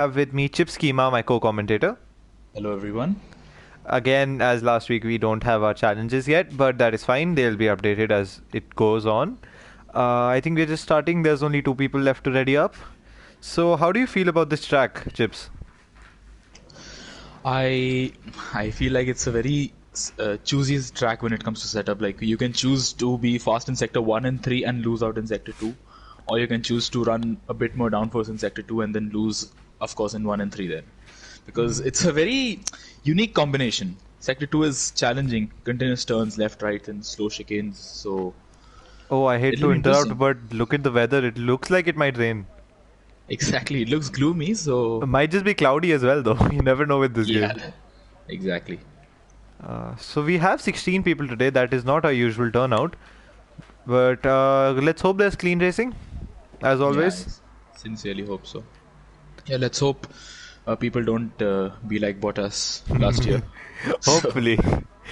Have with me Chip Schema, my co-commentator. Hello everyone. Again, as last week, we don't have our challenges yet, but that is fine. They'll be updated as it goes on. I think we're just starting. There's only two people left to ready up. So, how do you feel about this track, Chips? I feel like it's a very choosy track when it comes to setup. Like you can choose to be fast in sector 1 and 3 and lose out in sector 2, or you can choose to run a bit more downforce in sector 2 and then lose, of course, in 1 and 3 then. Because it's a very unique combination. Sector 2 is challenging, continuous turns left, right, and slow chicanes. So Oh, I hate it'll to be interrupt, interesting. but look at the weather. It looks like it might rain. Exactly, it looks gloomy. It So might just be cloudy as well, though. You never know with this game. yeah, exactly. So we have 16 people today. That is not our usual turnout. But let's hope there's clean racing, as Yeah, always. I sincerely hope so. Yeah, let's hope people don't be like Bottas last year. So Hopefully.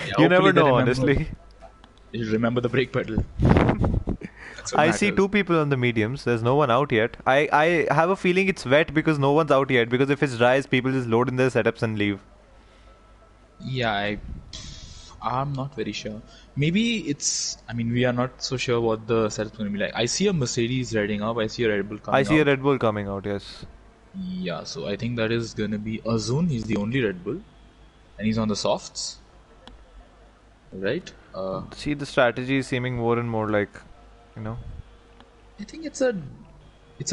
yeah, You hopefully never they know, remember honestly. they remember the brake pedal. That's what I see matters. two people on the mediums. There's no one out yet. I have a feeling it's wet because no one's out yet. Because if it's dry, people just load in their setups and leave. Yeah, I'm not very sure. Maybe it's. I mean, we are not so sure what the setup's going to be like. I see a Mercedes riding up. I see a Red Bull I coming see a out. Red Bull coming out, yes. Yeah, so I think that is going to be Azun. He's the only Red Bull, and he's on the softs, right? See, the strategy is seeming more and more like, you know. I think it's a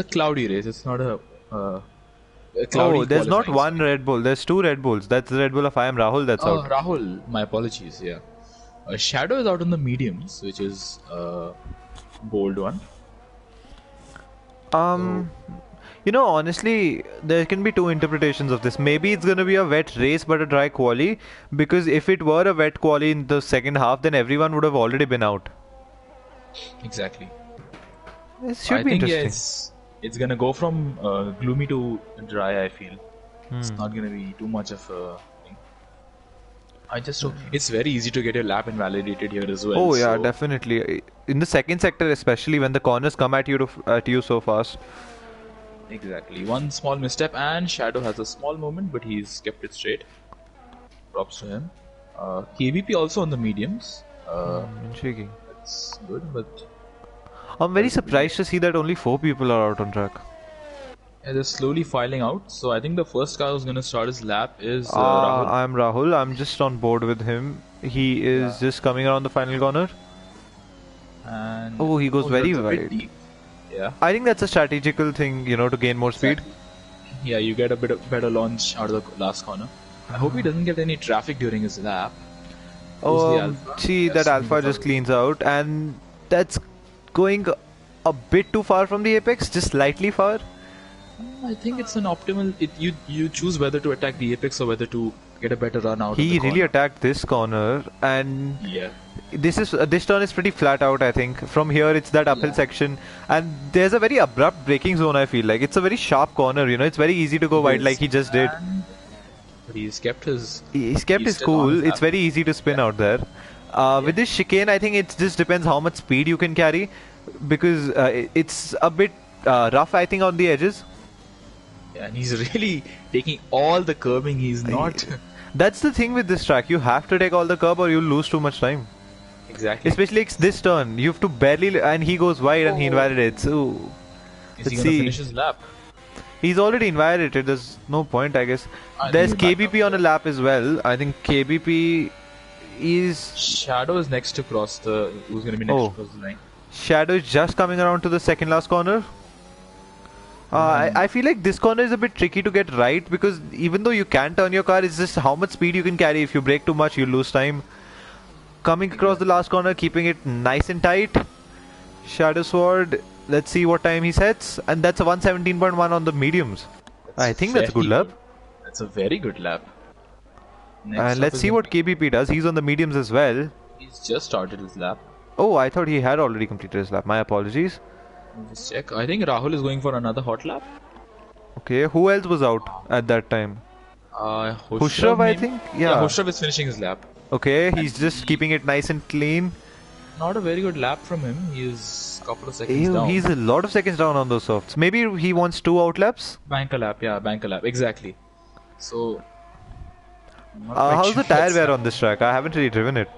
cloudy race. It's not a Oh, cloudy there's not qualifying. one Red Bull. There's two Red Bulls. That's the Red Bull of I am Rahul that's Oh, out. Rahul, my apologies. Yeah, Shadow is out on the mediums, which is a bold one. So Honestly, there can be two interpretations of this. Maybe it's going to be a wet race but a dry quali, because if it were a wet quali in the second half, then everyone would have already been out. exactly. This I should be think yeah, interesting. it's gonna go from gloomy to dry. I feel it's Hmm. not gonna be too much of a thing. I just hope it's very easy to get your lap invalidated here as well. Oh yeah, So definitely. In the second sector, especially when the corners come at you so fast. exactly, one small misstep and Shadow has a small moment, but he's kept it straight. Props to him. KBP also on the mediums. Intriguing. That's good, but I'm very surprised to see that only four people are out on track. yeah, they're slowly filing out. So I think the first car who's going to start his lap is Rahul. I'm Rahul. I'm just on board with him. He Yeah, is just coming around the final corner. and Oh, he goes oh, very that's a bit wide. deep. Yeah, I think that's a strategical thing, to gain more speed. exactly. Yeah, you get a bit of better launch out of the last corner. I hope he doesn't get any traffic during his lap. Goes the Alpha. See that Yes, Alpha just cleans out, and that's going a bit too far from the apex, just slightly far. I think it's an optimal. You choose whether to attack the apex or whether to get a better run out of the He really corner. attacked this corner, and Yeah, this turn is pretty flat out. I think from here it's that uphill yeah, section, and there's a very abrupt braking zone. I feel like it's a very sharp corner. It's very easy to go it wide like is. he just did. And but he's kept his. He's kept He's his still on cool. his It's lap. very easy to spin Yeah, out there. yeah, With this chicane, I think it just depends how much speed you can carry, because it's a bit rough. I think on the edges. yeah. And he's really taking all the curbing. He's not That's the thing with this track. You have to take all the curb or you'll lose too much time. exactly. Especially it's this turn. You have to barely, and he goes wide and he Oh, invalidates. Ooh. is he Let's gonna see. finish his lap? He's already invalidated. There's no point, I guess. I think There's he'll back up. KBP on a Yeah. lap as well. I think KBP is. Shadow is next to cross the. Who's gonna be next to Oh, cross the line? Shadow is just coming around to the second last corner. I feel like this corner is a bit tricky to get right, because even though you can turn your car, it's just how much speed you can carry. If you brake too much, you lose time. Coming across the Exactly. last corner, keeping it nice and tight. Shadow Sword. Let's see what time he sets. And that's a 117.1 on the mediums. That's I think that's a good very lap. good. That's a very good lap. And Next up let's is see gonna what be. KBP does. He's on the mediums as well. He's just started his lap. Oh, I thought he had already completed his lap. My apologies. Let me just check. I think Rahul is going for another hot lap. Okay, who else was out at that time? Hushrav Hushrav, I maybe? think? Yeah, Yeah. Hushrav is finishing his lap. Okay, And he's just keeping it nice and clean. Not a very good lap from him. He is a couple of seconds Ew, down. he's a lot of seconds down on those softs. Maybe he wants 2 outlaps. Banker lap, yeah, banker lap, exactly. So, I'm not quite How's sure the tire what's wear on happening. this track? I haven't really driven it.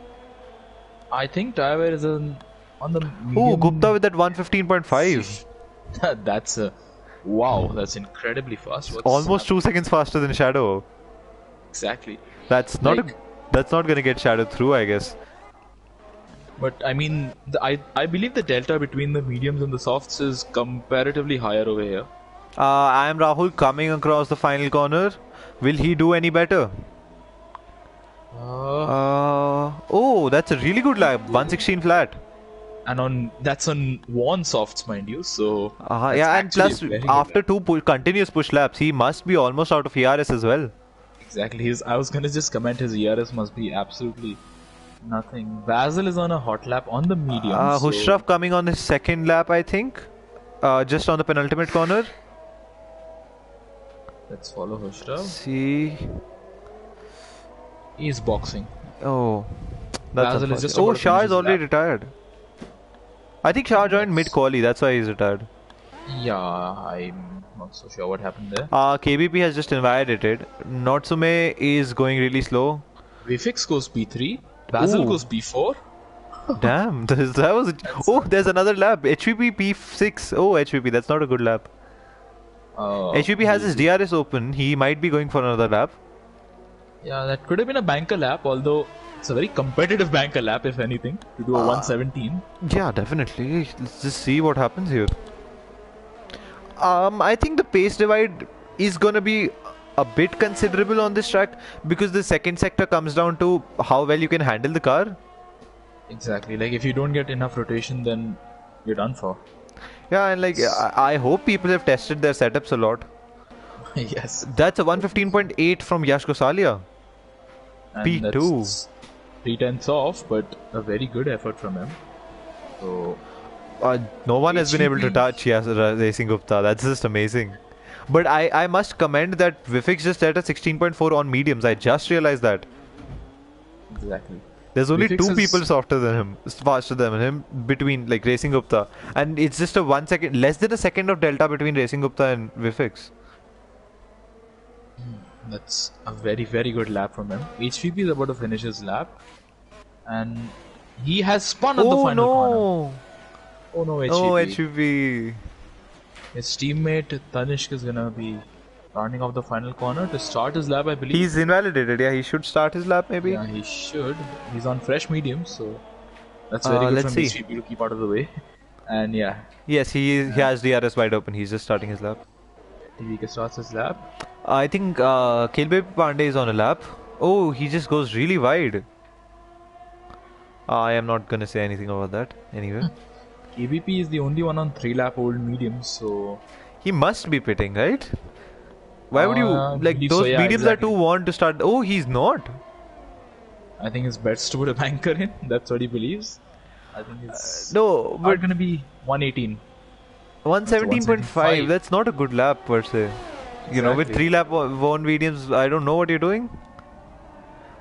I think tire wear is on the Oh, Gupta medium. with that 115.5. That's a wow. That's incredibly fast. What's Almost 2 seconds faster than Shadow. exactly? That's not a, Like, that's not gonna get Shadow through, I guess. but I mean, I believe the delta between the mediums and the softs is comparatively higher over here. I am Rahul coming across the final corner. Will he do any better? Uh, Oh, that's a really good lap. 116 flat. and on that's on one softs, mind you. So that's Yeah, and actually a plus very good after lap. two continuous push laps, he must be almost out of ERS as well. Exactly. I was gonna just comment his ERS must be absolutely nothing. Basil is on a hot lap on the medium, so Hushraf coming on his second lap, I think. Just on the penultimate corner. let's follow Hushrav. See. He's boxing. Oh, that's Basil is unfortunate. just Oh, about to Shah finish is his already lap. retired. I think Shah joined mid quali, that's why he's retired. Yeah, I'm not so sure what happened there. KBP has just invalidated. Natsume is going really slow. Vifix goes P3. Basil Ooh, goes P4. damn, that was. That's Oh, there's another lap. HVP P6. Oh, HVP, that's not a good lap. HVP has his he- DRS open. He might be going for another lap. yeah, that could have been a banker lap, although it's a very competitive banker lap, if anything, to do a 117. Yeah, definitely. Let's just see what happens here. I think the pace divide is gonna be a bit considerable on this track because the second sector comes down to how well you can handle the car. Exactly. Like if you don't get enough rotation, then you're done for. Yeah, and like I hope people have tested their setups a lot. Yes, That's a 115.8 from Yash Gosalia. and P2. that's 3/10 off, but a very good effort from him. So No one has been able to HVP touch Racing Gupta. That's just amazing. But I must commend that Vifix just set a 16.4 on mediums. I just realized that. exactly. There's only Vifix two people is softer than him, faster than him between like Racing Gupta, and it's just a 1 second, less than a second of delta between Racing Gupta and Vifix. that's a very good lap from him. HVP is about to finish his lap, and he has spun at the Oh final corner. no! Oh no, Oh HVP. HVP. His teammate Tanishk is gonna be rounding off the final corner to start his lap, I believe. He's invalidated. Yeah, he should start his lap maybe. Yeah, he should. He's on fresh medium, so that's very good Let's from see. HVP to keep out of the way. And yeah, Yes, he has DRS wide open. He's just starting his lap. TVK starts his lap. I think Kilbaby Pandey is on a lap. Oh, he just goes really wide. I am not gonna say anything about that. Anyway, KBP is the only one on 3 lap old medium, so he must be pitting, right? Why would you I like believe those so, yeah, mediums are too exactly. worn to start? Oh, he's not. I think it's best to put a banker in. That's what he believes. I think it's No, not but gonna be 118. 117.5. That's not a good lap per se. You know, with Exactly. 3 lap worn mediums, I don't know what you're doing.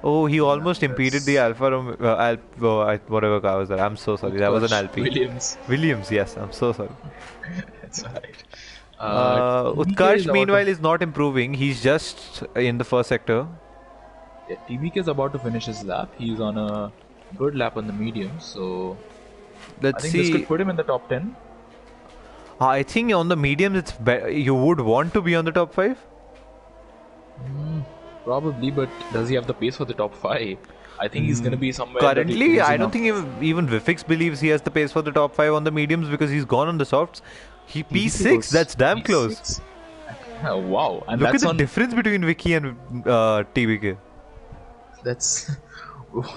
Oh, he almost impeded the That's Alfa whatever car was that. I'm so sorry. That was an Utkarsh Alpine. Williams. Williams, yes. I'm so sorry. That's alright. TBK is Utkarsh, about meanwhile, to, is not improving. He's just in the first sector. yeah, TBK is about to finish his lap. He's on a good lap on the medium, so I Let's think this see. could put him in the top 10. I think on the mediums, you would want to be on the top 5. Probably, but does he have the pace for the top 5? I think he's going to be somewhere in the Currently, I region don't of- think even Vifix believes he has the pace for the top 5 on the mediums because he's gone on the softs. He TBK P6, goes that's damn close. P6. Wow, and Look at that's the on difference between Vicky and TBK. that's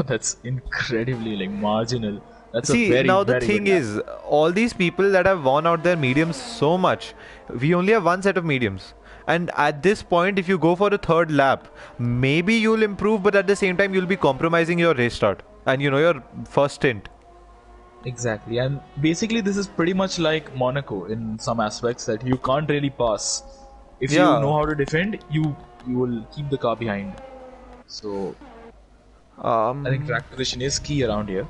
that's incredibly like marginal. That's a See, very now the very thing good lap. is, all these people that have worn out their mediums so much, we only have one set of mediums. And at this point, if you go for a third lap, maybe you'll improve, but at the same time, you'll be compromising your race start and your first stint. Exactly, and basically this is pretty much like Monaco in some aspects that you can't really pass. If you Yeah. know how to defend, you will keep the car behind. So I think Um, track position is key around here.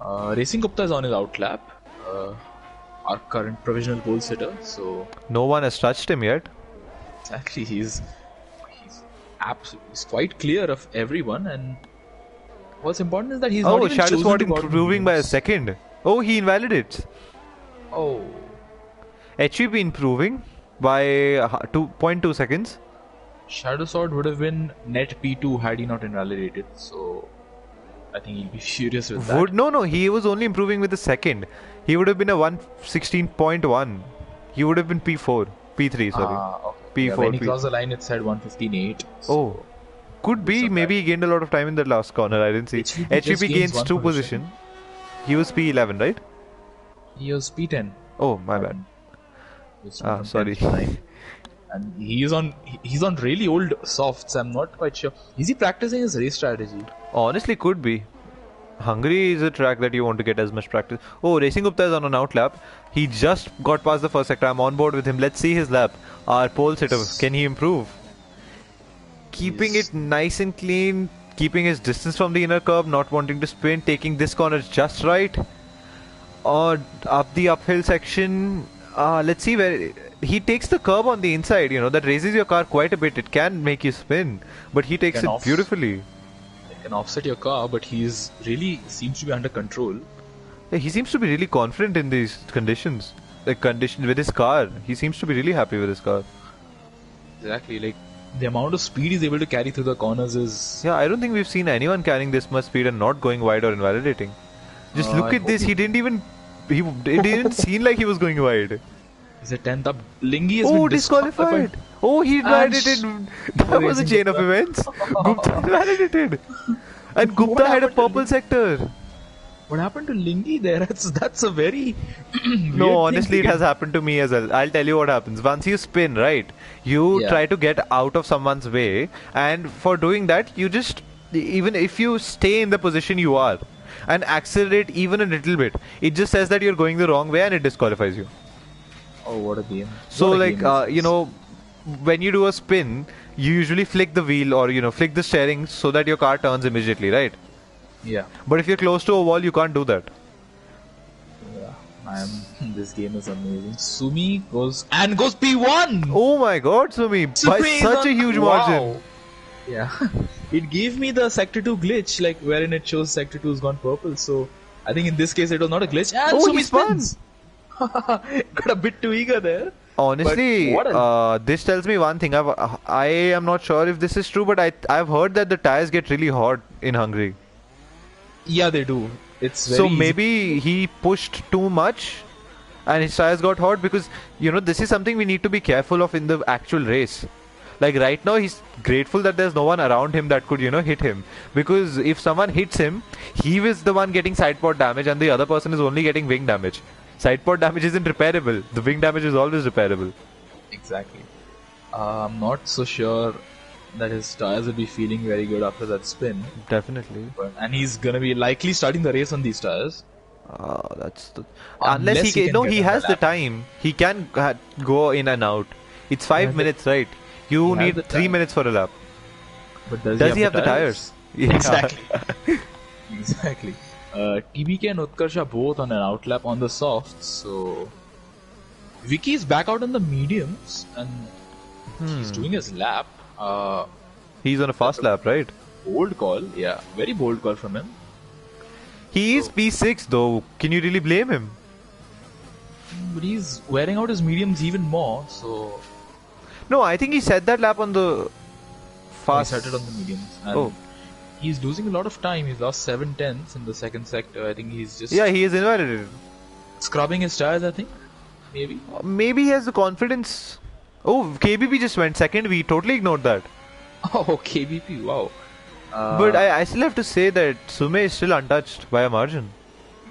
Racing Gupta is on his outlap. Uh, our current provisional pole sitter. So No one has touched him yet. exactly, he's absolutely he's quite clear of everyone. And what's important is that he's not Oh, even Shadow chosen Sword to go out on improving by a mediums. second. Oh, he invalidates. Oh, HVP improving by 2.2 seconds. Shadow Sword would have been net P2 had he not invalidated. So I think he'll be furious with that. No, he was only improving with a second. He would have been a 116.1. He would have been P4. P3, sorry. Okay. Yeah, P4. when he crossed the line, it said 115.8. Oh. Could be, maybe he gained a lot of time in the last corner. I didn't see. HVP just HVP gains gains one 2 position. position. He was P11, right? He was P10. Oh, my bad. Sorry. And he's on really old softs. I'm not quite sure. Is he practicing his race strategy? Honestly, could be. Hungary is a track that you want to get as much practice. Oh, Racing Gupta is on an outlap. He just got past the first sector. I'm on board with him. Let's see his lap. Our pole sitter. Can he improve? Keeping it nice and clean. Keeping his distance from the inner curb. Not wanting to spin. Taking this corner just right. Or up the uphill section. Let's see where... He takes the curb on the inside, that raises your car quite a bit. It can make you spin. But he takes it beautifully. Can offset your car, but he's really seems to be under control. Yeah, he seems to be really confident in these conditions. Like conditions with his car. He seems to be really happy with his car. Exactly, like the amount of speed he's able to carry through the corners is... Yeah, I don't think we've seen anyone carrying this much speed and not going wide or invalidating. Just look at this, he didn't even... It didn't seem like he was going wide. He's a 10th up. Lingy has been disqualified. Oh, he invalidated. That was a chain of events. Gupta invalidated. And Gupta had a purple sector. What happened to Lingy there? That's a very... No, honestly, it has happened to me as well. I'll tell you what happens. Once you spin, right, you try to get out of someone's way. And for doing that, you just... Even if you stay in the position you are and accelerate even a little bit, it just says that you're going the wrong way and it disqualifies you. Oh, what a game. So, like, when you do a spin, you usually flick the wheel or, flick the steering so that your car turns immediately, right? Yeah. But if you're close to a wall, you can't do that. Yeah. This game is amazing. Sumi goes P1! Oh my god, Sumi! By such a huge margin! Yeah. It gave me the Sector 2 glitch, like, wherein it shows Sector 2 has gone purple, so I think in this case it was not a glitch. And Sumi spins! Got a bit too eager there. Honestly, this tells me one thing. I am not sure if this is true, but I've heard that the tires get really hot in Hungary. Yeah, they do. It's very so maybe he pushed too much, and his tires got hot because this is something we need to be careful of in the actual race. Like right now, he's grateful that there's no one around him that could hit him, because if someone hits him, he is the one getting side pod damage, and the other person is only getting wing damage. Side pod damage isn't repairable. The wing damage is always repairable. Exactly. I'm not so sure that his tires will be feeling very good after that spin. Definitely. And he's gonna be likely starting the race on these tires. That's the... Unless he has the time. He can go in and out. It's 5 minutes, right? You need 3 minutes for a lap. But does he have the tires? Yeah. Exactly. Exactly. TBK and Utkarsha both on an outlap on the softs, so Vicky is back out on the mediums and he's doing his lap. He's on a fast lap, right? Bold call, yeah, very bold call from him. He is P6 though. Can you really blame him? But he's wearing out his mediums even more, so... No, I think he set that lap on the fast. He set it on the mediums. And he's losing a lot of time. He's lost 7/10 in the second sector. I think he's just... Yeah, he is invalidated. Scrubbing his tires, I think. Maybe. Maybe he has the confidence. Oh, KBP just went second. We totally ignored that. Oh, KBP, wow. But I still have to say that Sume is still untouched by a margin.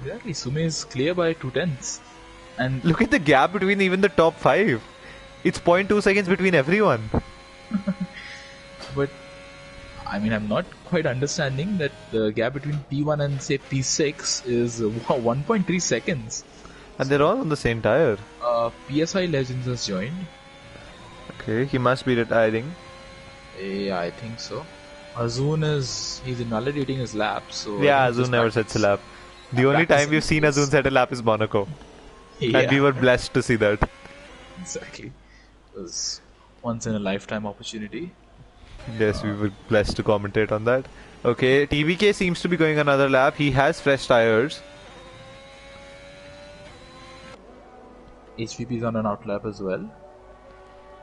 Exactly, Sume is clear by 2/10. And look at the gap between even the top 5. It's 0.2 seconds between everyone. But I mean, I'm not quite understanding that the gap between P1 and say P6 is 1.3 seconds. And they're all on the same tire. PSI Legends has joined. Okay, he must be retiring. Yeah, I think so. Azun he's invalidating his lap, so... Yeah, Azun never sets a lap. The only time Practicing we've seen Azun skills. set a lap is Monaco. And we Yeah, were blessed to see that. exactly. It was once in a lifetime opportunity. Yes, we were blessed to commentate on that. Okay, TVK seems to be going another lap. He has fresh tires. HVP is on an outlap as well.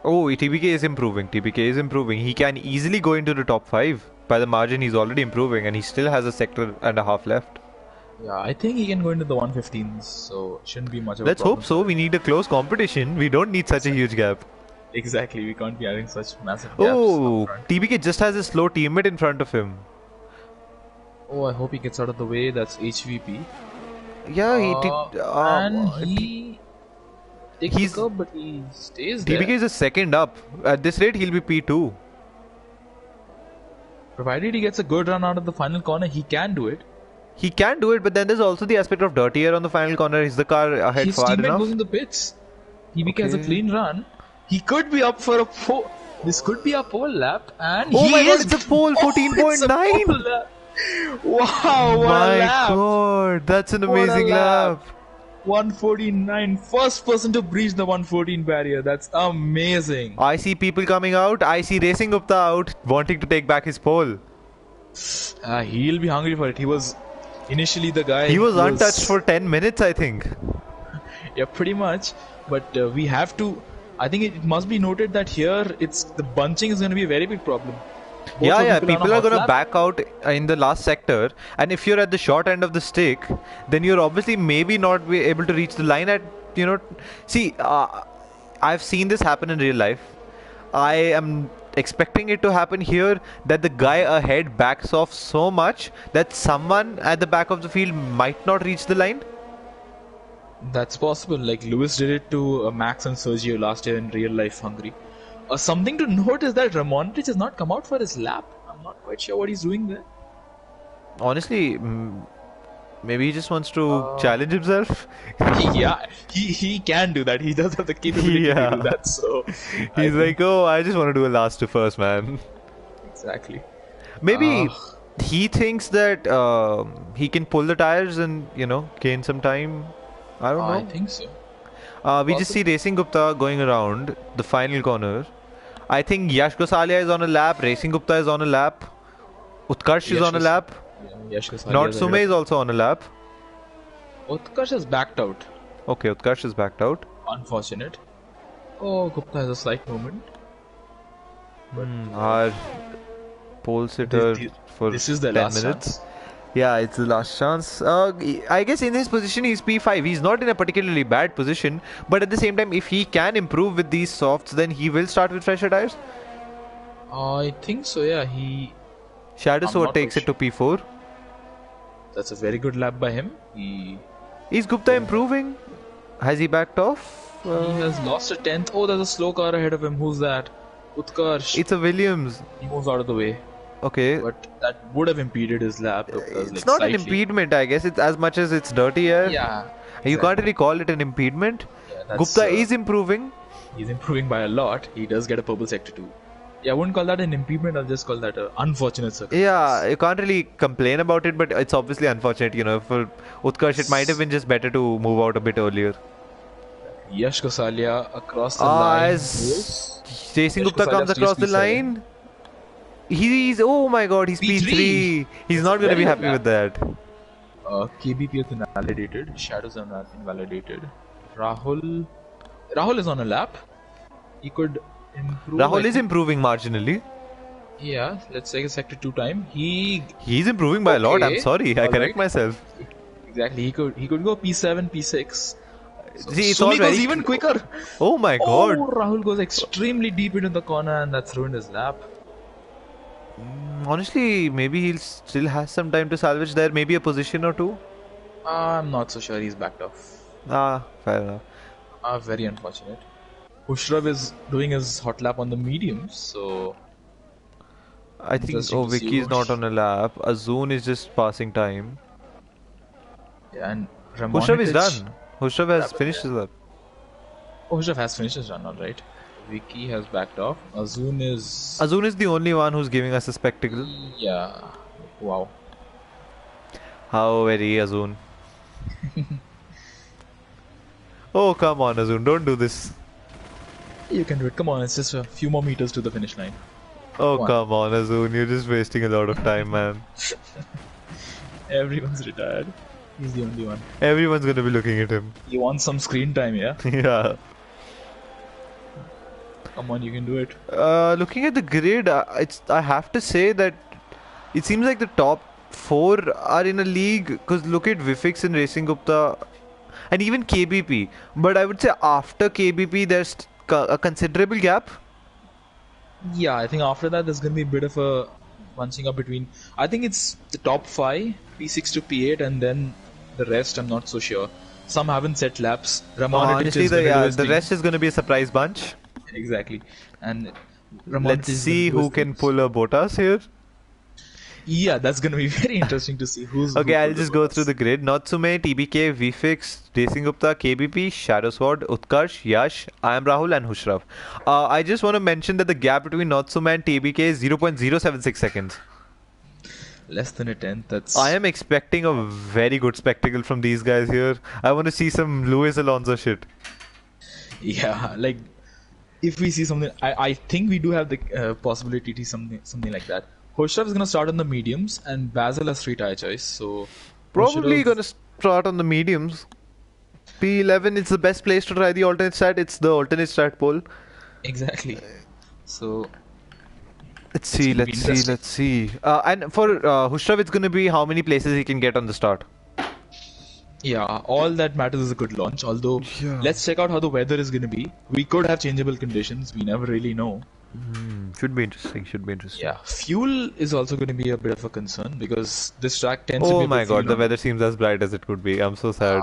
Oh, TBK is improving. TBK is improving. He can easily go into the top 5. By the margin, he's already improving and he still has a sector and a half left. Yeah, I think he can go into the 115s, so shouldn't be much of a Let's hope problem so. for We him. need a close competition. We don't need such a huge gap. Exactly, we can't be having such massive gaps up Oh, front. TBK just has a slow teammate in front of him. Oh, I hope he gets out of the way. That's HVP. Yeah, And he takes the he's curb, but he stays TBK there. is a second up. At this rate, he'll be P2. Provided he gets a good run out of the final corner, he can do it. He can do it, but then there's also the aspect of dirty air on the final corner. Is the car ahead His far teammate goes enough? in the pits. TBK has a Okay. clean run. He could be up for a pole. This could be a pole lap, and Oh he my god, is. it's a pole, Oh, it's a 14.9! pole lap. Wow, what a My lap! god, that's an What a amazing lap. 149. First person to breach the 114 barrier. That's amazing. I see people coming out. I see Racing Gupta out, wanting to take back his pole. He'll be hungry for it. He was initially the guy. He was who untouched for 10 minutes, I think. Yeah, pretty much. But we have to. I think it must be noted that here it's the bunching is going to be a very big problem. Both Yeah, of people on a are hot gonna lap. back out in the last sector, and if you're at the short end of the stick, then you're obviously maybe not be able to reach the line at, you know. See, I've seen this happen in real life. I am expecting it to happen here that the guy ahead backs off so much that someone at the back of the field might not reach the line. That's possible. Like Lewis did it to Max and Sergio last year in real life Hungary. Something to note is that Ramontic has not come out for his lap. I'm not quite sure what he's doing there. Honestly, maybe he just wants to challenge himself. Yeah, he can do that. He does have the capability to Yeah. do that. So I He's think- like, oh, I just want to do a last to first, man. exactly. Maybe Uh, he thinks that he can pull the tires and, gain some time. I don't I know. think so. We just see Racing Gupta going around the final corner. I think Yash Gosalia is on a lap. Racing Gupta is on a lap. Utkarsh is Yash on a Gos- lap. Yeah, Yash Goswami Not has Sume is also on a lap. Utkarsh has backed out. Okay, Utkarsh is backed out. Unfortunate. Oh, Gupta has a slight moment. Our pole sitter This- for This is the 10 last minutes. chance. Yeah, it's the last chance. I guess in his position he's P5. He's not in a particularly bad position, but at the same time, if he can improve with these softs, then he will start with fresher tires. I think so. Yeah, Shadow I'm Sword not takes quite it to P4. that's a very good lap by him. Is Gupta improving? Has he backed off? He has lost a tenth. Oh, there's a slow car ahead of him. Who's that? Utkarsh. It's a Williams. He moves out of the way, Okay. but that would have impeded his lap. Gupta's, It's like, not an slightly. impediment, I guess. It's as much as it's dirty air. Yeah. You can't really call it an impediment. Yeah, that's, Gupta is improving. He's improving by a lot. He does get a purple sector too. Yeah, I wouldn't call that an impediment. I'll just call that an unfortunate circumstance. Yeah, you can't really complain about it, but it's obviously unfortunate. For Utkarsh, it might have been just better to move out a bit earlier. Yash Gosalia across the line. As Racing Yash Gupta Gosalia comes stays across the P7. line, he's oh my god, he's P3. P3. He's not going to be very happy good with that. KBP is invalidated. Shadows are not invalidated. Rahul is on a lap. He could improve. I Rahul is think. improving marginally. Yeah, let's take a sector 2 time. He's improving by a lot. I'm Okay, sorry, I correct alright. myself. Exactly. He could go P7, P6. So See, it's Sumi all very goes even quicker. Oh my god. Oh, Rahul goes extremely deep into the corner, and that's ruined his lap. Honestly, maybe he'll still has some time to salvage there. Maybe a position or two. I'm not so sure he's backed off. Fair enough. Very unfortunate. Hushrav is doing his hot lap on the mediums, so I think. Interesting Oh, to see Vicky is not Hush. on a lap. Azun is just passing time. yeah. And Hushrav is Ramonitic- done. Hushrav has but finished his lap. Oh, Hushrav has finished his run, alright. Vicky has backed off. Azun is. Azun is the only one who's giving us a spectacle. Yeah. Wow. How very Azun. Oh, come on, Azun, don't do this. You can do it. Come on, it's just a few more meters to the finish line. Oh, Come on. come on, Azun, you're just wasting a lot of time, man. Everyone's retired. He's the only one. Everyone's gonna be looking at him. You want some screen time, yeah? Yeah. Come on, you can do it. Looking at the grid, I have to say that it seems like the top four are in a league. Because look at Vifix and Racing Gupta, and even KBP. But I would say after KBP, there's a considerable gap. Yeah, I think after that there's gonna be a bit of a bunching up between. I think it's the top five, P6 to P8, and then the rest. I'm not so sure. Some haven't set laps. Ramonitich Honestly, is gonna do his the thing. rest is going to be a surprise bunch. Exactly, and Let's Ramonitich is see gonna do who his can thing. pull a Bottas here. Yeah, that's gonna be very interesting to see who's. Okay, who I'll pulls just the go through bonus. the grid. Natsume, TBK, VFix, Racing Gupta, KBP, Shadow Sword, Utkarsh, Yash, I am Rahul, and Hushraf. I just want to mention that the gap between Natsume and TBK is 0.076 seconds. Less than a tenth. That's. I am expecting a very good spectacle from these guys here. I want to see some Luis Alonso shit. Yeah, like if we see something, I think we do have the possibility to see something like that. Hoshraf is gonna start on the mediums, and Basil has free tire choice. So Probably Hoshraf- going to start on the mediums. P11 is the best place to try the alternate strat. It's the alternate strat pole. exactly. So Let's it's see, gonna be let's see, interesting. let's see. And for Hushraf, it's going to be how many places he can get on the start. Yeah, all that matters is a good launch. Although, Yeah. let's check out how the weather is gonna be. We could have changeable conditions. We never really know. Should be interesting, should be interesting. Yeah, fuel is also going to be a bit of a concern because this track tends to be Oh a my bit god, the fuel weather seems as bright as it could be. I'm so sad.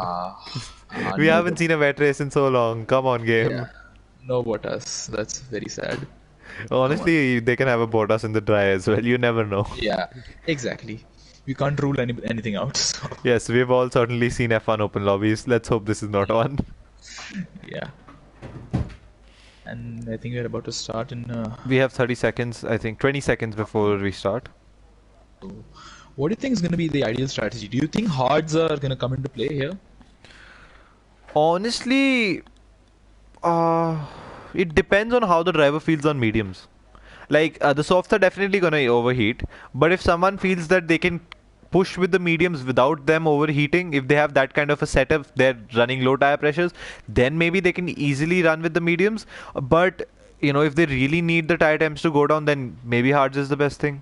We no, haven't seen a wet race in so long. Come on, game. yeah, no Bottas. That's very sad. Honestly, they can have a Bottas in the dry as well. You never know. Yeah, exactly. We can't rule anything out. So, Yes, we've all certainly seen F1 open lobbies. Let's hope this is not one. yeah. And I think we're about to start in. We have 30 seconds, I think, 20 seconds before we start. What do you think is going to be the ideal strategy? Do you think hards are going to come into play here? Honestly, it depends on how the driver feels on mediums. Like, the softs are definitely gonna overheat, but if someone feels that they can push with the mediums without them overheating, if they have that kind of a setup, they're running low tire pressures, then maybe they can easily run with the mediums. But, you know, if they really need the tire temps to go down, then maybe hards is the best thing.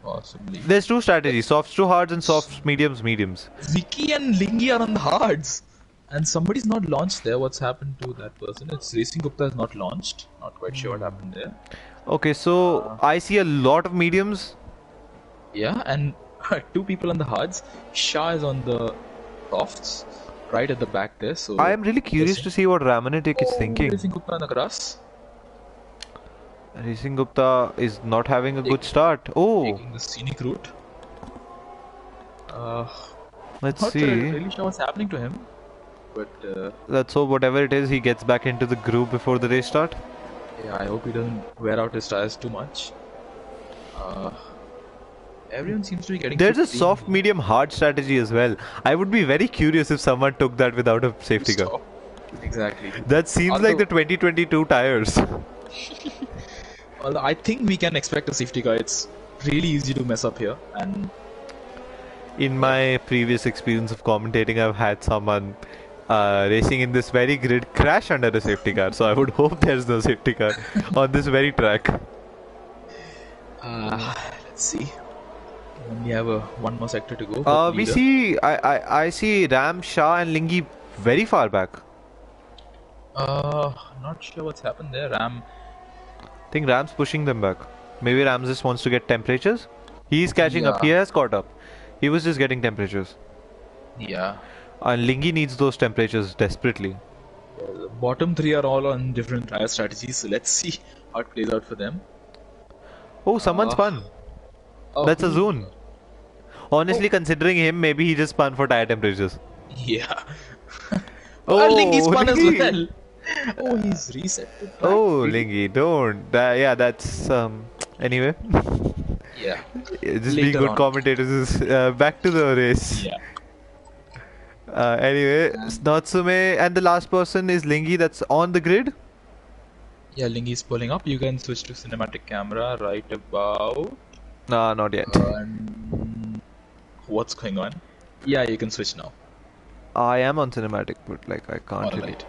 Possibly. There's two strategies, softs to hards and softs, mediums, mediums. Vicky and Lingy are on the hards. And somebody's not launched there. What's happened to that person? It's Racing Gupta is not launched. Not quite sure what happened there. Okay, so I see a lot of mediums. Yeah, and two people on the hards. Shah is on the softs, right at the back there. So I am really curious to see what Ramanitic is thinking. Racing Gupta on the grass, Racing Gupta is not having a good start. Oh, taking the scenic route. let's Not see. really sure what's happening to him, but Let's hope whatever it is, he gets back into the groove before the race start. yeah, I hope he doesn't wear out his tires too much. Everyone seems to be getting. There's a 15. soft, medium, hard strategy as well. I would be very curious if someone took that without a safety car. Stop. Exactly. That seems like the 2022 tires. Although I think we can expect a safety car. It's really easy to mess up here, and In my previous experience of commentating, I've had someone racing in this very grid crash under a safety car. So I would hope there's no safety car on this very track. let's see. We only have one more sector to go. for the We leader. see, I see Ram, Shah, and Lingy very far back. Not sure what's happened there. Ram. I think Ram's pushing them back. Maybe Ram just wants to get temperatures. He's catching up. Yeah. He has caught up. He was just getting temperatures. Yeah. And Lingy needs those temperatures desperately. The bottom three are all on different tire strategies. So let's see how it plays out for them. Oh, someone spun. Oh, That's a zone. Honestly, considering him, maybe he just spun for tire temperatures. Yeah. Oh, Lingy spun as Lingy. well. Oh, he's reset. the track. Oh, Really? Lingy, don't. Yeah, that's anyway. Yeah. Just Later being good on. commentators is back to the race. Yeah. Anyway, Natsume and the last person is Lingy that's on the grid. Yeah, Lingy is pulling up. You can switch to cinematic camera right about. Nah, not yet. What's going on? Yeah, you can switch now. I am on cinematic, but like I can't really. Alright.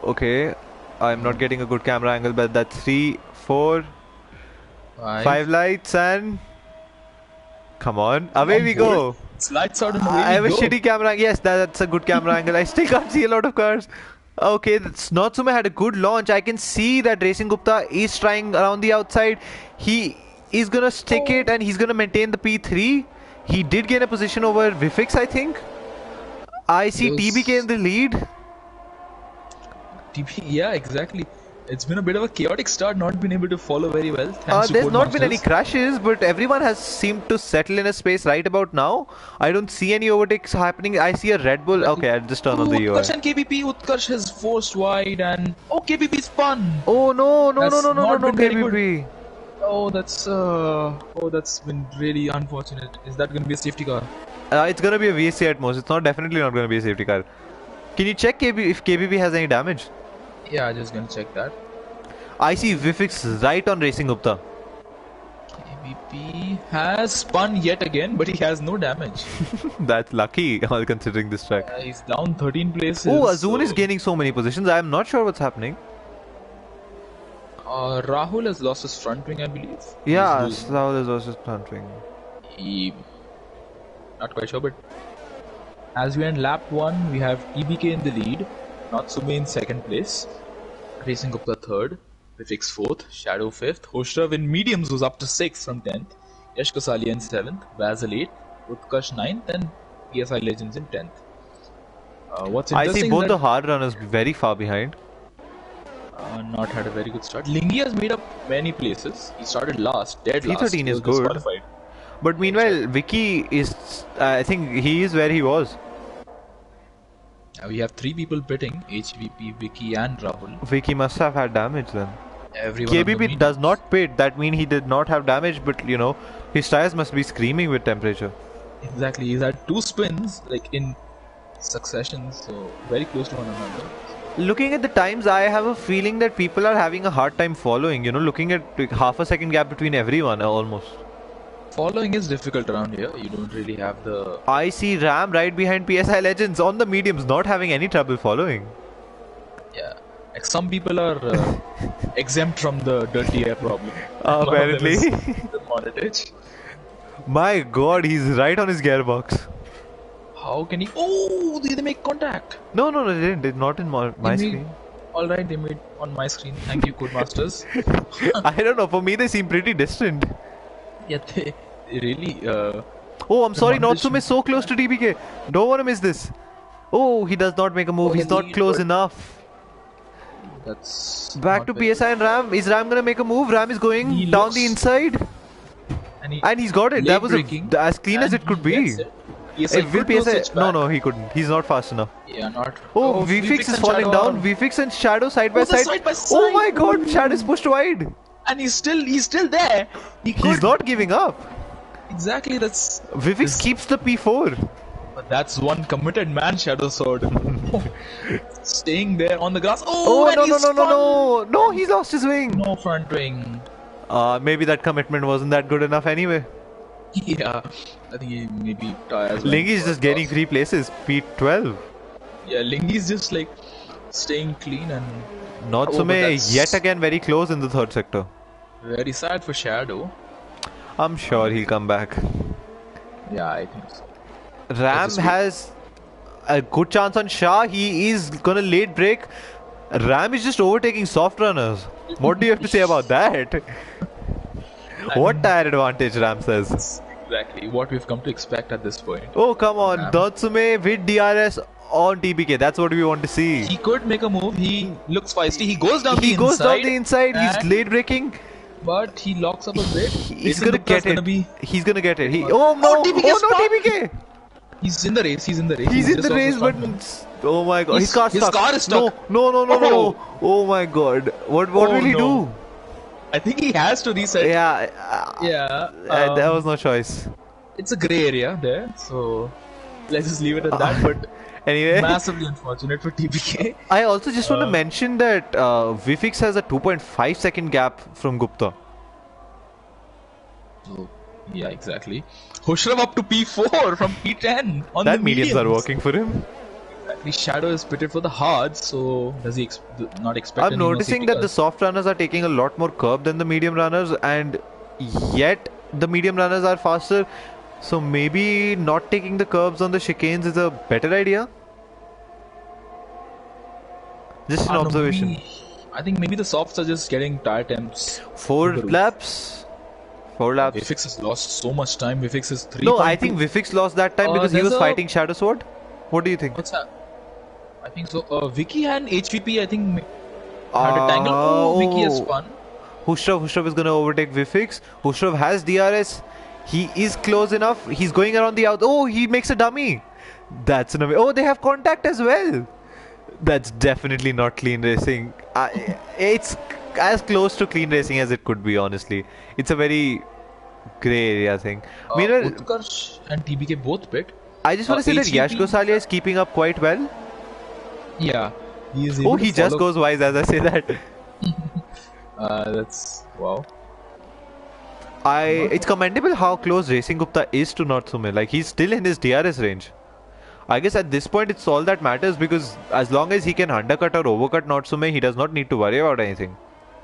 Okay, I'm not getting a good camera angle, but that's 3, 4, 5 lights and come on, away we go. It's lights out and I away have we a go. shitty camera. Yes, that's a good camera angle. I still can't see a lot of cars. Okay, Natsume had a good launch. I can see that Racing Gupta is trying around the outside. He is gonna stick it and he's gonna maintain the P3. He did gain a position over Vifix, I think. I see TBK in the lead. Yeah, exactly. It's been a bit of a chaotic start, not been able to follow very well. There's not been any crashes, but everyone has seemed to settle in a space right about now. I don't see any overtakes happening. I see a Red Bull. Okay, I'll just turn on the UI. Utkarsh and KBP. Utkarsh has forced wide and KBP spun. Oh no, KBP. That's been really unfortunate. Is that going to be a safety car? It's going to be a VSC at most. It's definitely not going to be a safety car. Can you check if KBP has any damage? Yeah, I'm just gonna check that. I see Vifix right on Racing Gupta. KBP has spun yet again, but he has no damage. That's lucky, all considering this track. He's down 13 places. Oh, Azun is gaining so many positions. I am not sure what's happening. Rahul has lost his front wing, I believe. Yeah, Rahul has lost his front wing. Not quite sure, but as we end lap 1, we have TBK in the lead, Natsume in second place, Racing Gupta third, Vifix fourth, Shadow fifth, Hoshrav in mediums was up to 6th from 10th, Yash Kosalia in 7th, Basil 8th, Utkarsh 9th, and PSI Legends in 10th. What's interesting I see both the hard runners very far behind. Not had a very good start. Lingy has made up many places. He started last, dead last. P13 is good. But meanwhile, Vicky is, I think he is where he was. We have 3 people pitting, HVP, Vicky and Rahul. Vicky must have had damage then. Everyone KBP does not pit, that means he did not have damage, but you know, his tires must be screaming with temperature. Exactly, he's had 2 spins, like in succession, so very close to one another. Looking at the times, I have a feeling that people are having a hard time following, you know, looking at like, half a second gap between everyone almost. Following is difficult around here. You don't really have the... I see Ram right behind PSI Legends on the mediums, not having any trouble following. Yeah, like some people are exempt from the dirty air problem. Apparently. The montage. My god, he's right on his gearbox. How can he... Oh, they make contact. No, they didn't. It's not in my screen. Alright, they made on my screen. Thank you, Codemasters. I don't know. For me, they seem pretty distant. Yeah, they really... oh, I'm sorry. Natsume is so close to TBK. Don't want to miss this. Oh, he does not make a move. He's not close enough. That's... Back to PSI and Ram. Is Ram gonna make a move? Ram is going down the inside. And he's got it. That was as clean as it could be. Yes, will PSI... No, he couldn't. He's not fast enough. Yeah, not... Oh, Vfix is falling down. Vfix and Shadow side by side. Oh my god, Shadow is pushed wide. And he's still there. He's not giving up. Exactly, that's... Vfix keeps the P4. But that's one committed man, Shadow Sword. Staying there on the grass. Oh, no, he lost his wing. No front wing. Maybe that commitment wasn't that good enough anyway. Yeah, I think he maybe tires. Lingy is just gaining 3 places, P12. Yeah, Lingy is just like staying clean and... Natsume yet again very close in the 3rd sector. Very sad for Shadow. I'm sure he'll come back. Yeah, I think so. Ram has a good chance on Shah. He is gonna late break. Ram is just overtaking soft runners. What do you have to say about that? What tire advantage, Ram says. Exactly what we've come to expect at this point. Oh, come on. Natsume with DRS on TBK. That's what we want to see. He could make a move. He looks feisty. He goes down the inside. He's late braking. But he locks up a bit. He's gonna get it. He's gonna get it. Oh no! TBK! He's in the race. He's in the race, but oh my god, his car is stuck. No! Oh my god, what will he do? I think he has to reset. Yeah. There was no choice. It's a grey area there, so Let's just leave it at that. But Anyway, massively unfortunate for TPK. I also just want to mention that Vifix has a 2.5 second gap from Gupta. So, yeah, exactly. Hushrav up to P4 from P10 on That the mediums are mediums. working for him. The Shadow is pitted for the hards, so does he not expect I'm any more noticing safety that the cars? soft runners are taking a lot more curb than the medium runners, and yet the medium runners are faster. So maybe not taking the curbs on the chicanes is a better idea. Just an No, observation. I think maybe the softs are just getting tire temps. Four through the roof. laps. 4 laps. Vifix has lost so much time. Vifix is 3. No, I think Vifix lost that time because he was there's fighting Shadow Sword. What do you think? What's that? I think so. Vicky and HVP, I think, had a tangle. Oh, Vicky has spun. Hushrav is gonna overtake Vifix. Hushrav has DRS. He is close enough. He's going around the out. Oh, he makes a dummy. That's an amazing. Oh, they have contact as well. That's definitely not clean racing. It's as close to clean racing as it could be, honestly. It's a very grey area thing. Meanwhile, Utkarsh and TBK both pit. I just want to say that Yash HVP Gosalia is keeping up quite well. Yeah, he is. Oh, he just goes wise as I say that. That's wow. It's commendable how close Racing Gupta is to Natsume. Like, he's still in his DRS range. I guess at this point it's all that matters, because as long as he can undercut or overcut Natsume, he does not need to worry about anything.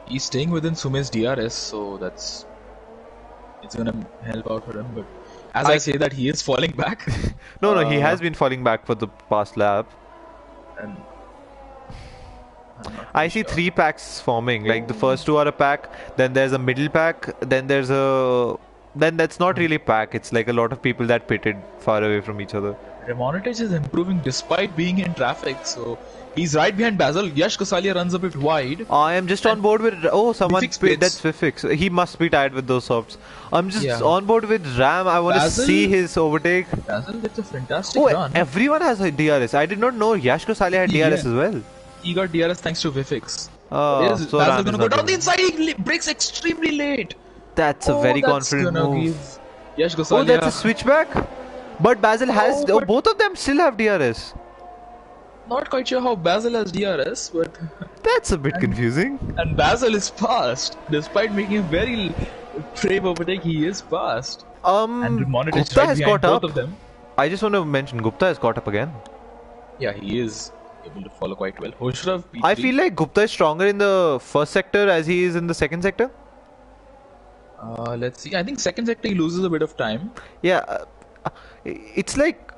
He's staying within Sume's DRS, so it's gonna help out for him. But as I say that, he is falling back. No, he has been falling back for the past lap. And I see 3 packs forming. Like, the first 2 are a pack, then there's a middle pack, then there's a... Then that's not really pack, it's like a lot of people that pitted far away from each other. Remontage is improving despite being in traffic, so he's right behind Basil. Yash Kosalia runs a bit wide. I am just on board with... Oh, someone... Vifix pits. That's Vifix. He must be tired with those softs. I'm just Yeah. on board with Ram. I want to Basil- see his overtake. Basil gets a fantastic Oh, run. everyone has a DRS. I did not know Yash Kosalia had DRS Yeah. as well. He got DRS thanks to Vifix. Oh, Is so Basil Ram is gonna not go down doing the it. inside? He breaks extremely late. That's a very that's confident gonna move. give Yash Gosalia. Oh, that's a switchback. But Basil has... Oh, but- both of them still have DRS. Not quite sure how Basil has DRS, but That's a bit confusing. and Basil is fast. Despite making a very brave overtake, he is fast. And Remontage is Gupta right has behind caught both up. of them. I just want to mention Gupta has caught up again. Yeah, he is able to follow quite well. Hushrav P3. I feel like Gupta is stronger in the first sector as he is in the second sector. Let's see. I think second sector he loses a bit of time. Yeah, it's like...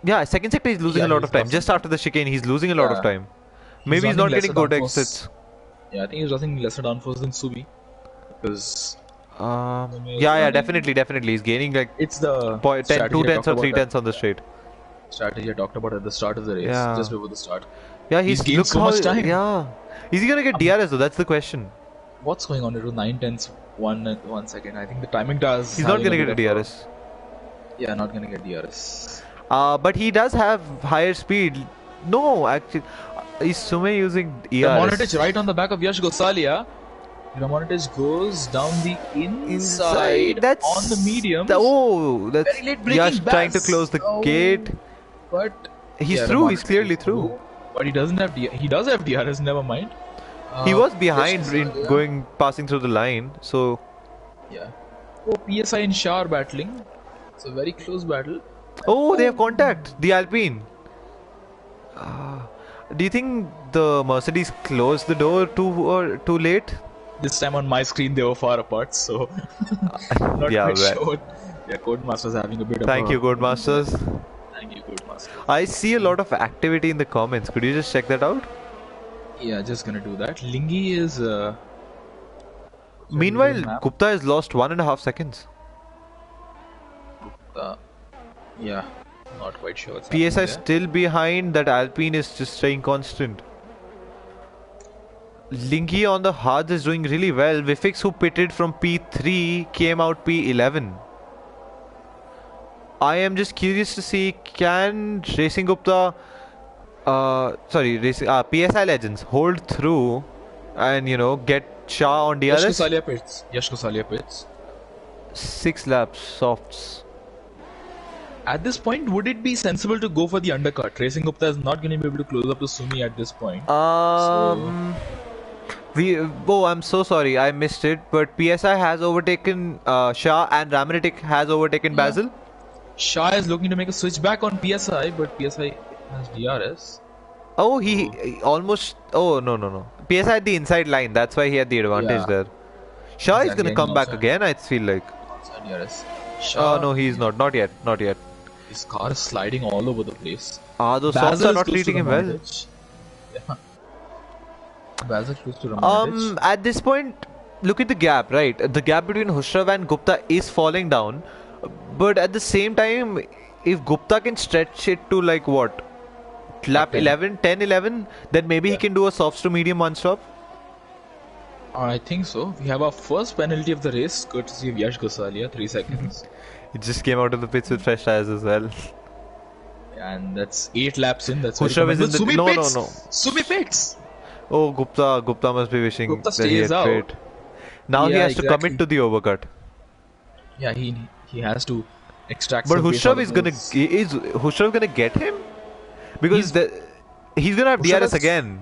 Yeah, second sector he's losing Yeah, a lot he's of time. lost Just after the chicane, he's losing a lot of Yeah. time. Maybe he's running not getting lesser good downforce. exits. Yeah, I think he's running lesser downforce than Subi. Because Yeah, definitely. He's gaining like it's the 10, strategy 2 I tenths talked or about 3 that- tenths on the straight. strategy I talked about at the start of the race, Yeah. just before the start. Yeah, He's gained look so how- much time. Yeah. Is he gonna get DRS though? That's the question. What's going on? It was 9 tenths, 1 second. I think the timing does. He's not gonna get a DRS. Yeah, not gonna get DRS. But he does have higher speed. No, actually, is Sume using Ramontage ERS? right on the back of Yash Gosalia. Ramontage goes down the inside That's on the medium. That's Very late braking, Yash trying to Baz. close the Oh. gate. But He's yeah, through. He's Ramontage clearly is through. But he doesn't have he does have DRS. Never mind. He was behind Yash in Gosalia. passing through the line. So Yeah. Oh, PSI and Shah are battling. It's a very close battle. they have contact. The Alpine. Do you think the Mercedes closed the door too late? This time on my screen they were far apart, so not Yeah, quite well. sure. Yeah, Codemaster's having a bit of Thank a... you, Codemasters. Thank you, Codemaster. I see a lot of activity in the comments. Could you just check that out? Yeah, just gonna do that. Lingy is... Meanwhile, map. Gupta has lost 1.5 seconds. Yeah, not quite sure what's PSI happening there. still behind. That Alpine is just staying constant. Lingy on the hards is doing really well. Vifix, who pitted from P3, came out P11. I am just curious to see, can Racing Gupta, PSI Legends hold through and, get Shah on Yash DRS? Gosalia pits. Yash Gosalia pits. 6 laps, softs. At this point, would it be sensible to go for the undercut? Racing Gupta is not going to be able to close up to Sumi at this point. Um, I'm so sorry, I missed it. But PSI has overtaken Shah, and Ramanitic has overtaken Yeah. Basil. Shah is looking to make a switch back on PSI, but PSI has DRS. Oh, he almost. Oh, no. PSI had the inside line. That's why he had the advantage Yeah. there. Shah is Exactly, gonna and he come back also again, I feel like. outside DRS. Oh, Shah, no, he's not. Not yet. Not yet. his car is sliding all over the place. Those softs Basil are is not close to treating him well. Ramontic. Yeah. Basil close to Ramontic. At this point, look at the gap, right? The gap between Hushrav and Gupta is falling down. But at the same time, if Gupta can stretch it to like what? Lap 10. 11, 10, 11, then maybe he Yeah. can do a soft to medium one stop. I think so. We have our first penalty of the race, courtesy of Yash Gosalia, 3 seconds. It just came out of the pits with fresh tires as well. And that's 8 laps in. That's Hushrav is in the Sumi no, pits. no. Sumi pits. Oh, Gupta must be wishing Gupta that he had stays out. quit. Now he Yeah, has to exactly. commit to the overcut. Yeah, he has to extract. But some pace out Hushrav of is gonna those. is Hushrav gonna get him? Because he's gonna have Hushrav DRS has- again.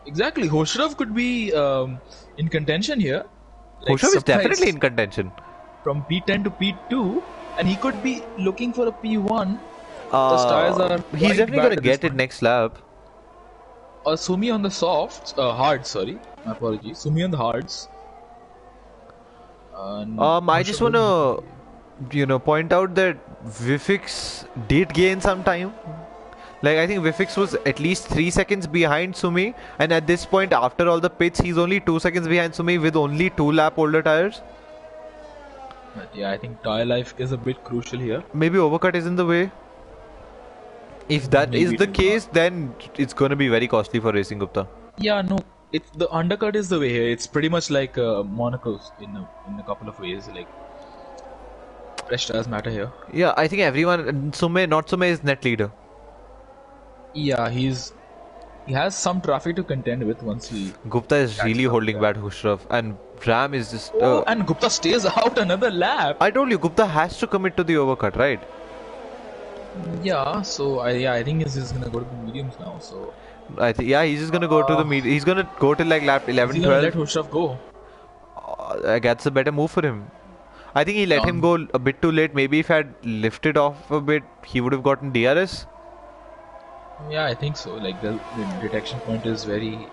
Exactly. Hoshrav could be in contention here. Like, Hushrav is surprise, definitely in contention. from P10 to P2, and he could be looking for a P1. The tires are He's quite definitely bad gonna at get this it next lap. Sumi on the softs, hard. Sorry, my apologies. Sumi on the hards. And I just Hushrav wanna, point out that Vifix did gain some time. Like I think Vifix was at least 3 seconds behind Sumi, and at this point, after all the pits, he's only 2 seconds behind Sumi with only 2 lap older tires. But yeah, I think tire life is a bit crucial here. Maybe overcut is in the way. If that Maybe is it the is case, then it's gonna be very costly for Racing Gupta. Yeah, no, it's the undercut is the way here. It's pretty much like Monaco's in a couple of ways. Like fresh tires matter here. Yeah, I think everyone, not Sume is net leader. Yeah, he has some traffic to contend with once he. Gupta is really up, holding yeah. back Hushrav, and Ram is just. Oh, and Gupta stays out another lap. I told you, Gupta has to commit to the overcut, right? Yeah, so I think he's just gonna go to the mediums now. So He's just gonna go to the He's gonna go till like lap is 11, he gonna let 12. Hushrav go? That's a better move for him. I think he let him go a bit too late. Maybe if I had lifted off a bit, he would have gotten DRS. Yeah, I think so. Like the detection point is very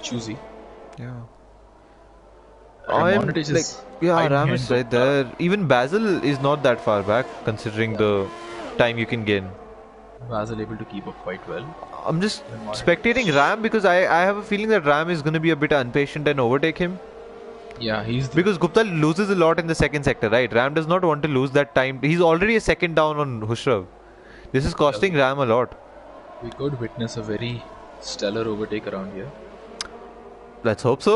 choosy. Yeah. Ramontic is hiding Ram here is in right there. Even Basil is not that far back, considering the time you can gain. Basil able to keep up quite well. I'm just Ramontic. spectating Ram because I have a feeling that Ram is going to be a bit impatient and overtake him. Yeah, he's the, Because Gupta loses a lot in the second sector, right? Ram does not want to lose that time. He's already a second down on Hushrav. This is costing Ram a lot. we could witness a very stellar overtake around here. Let's hope so.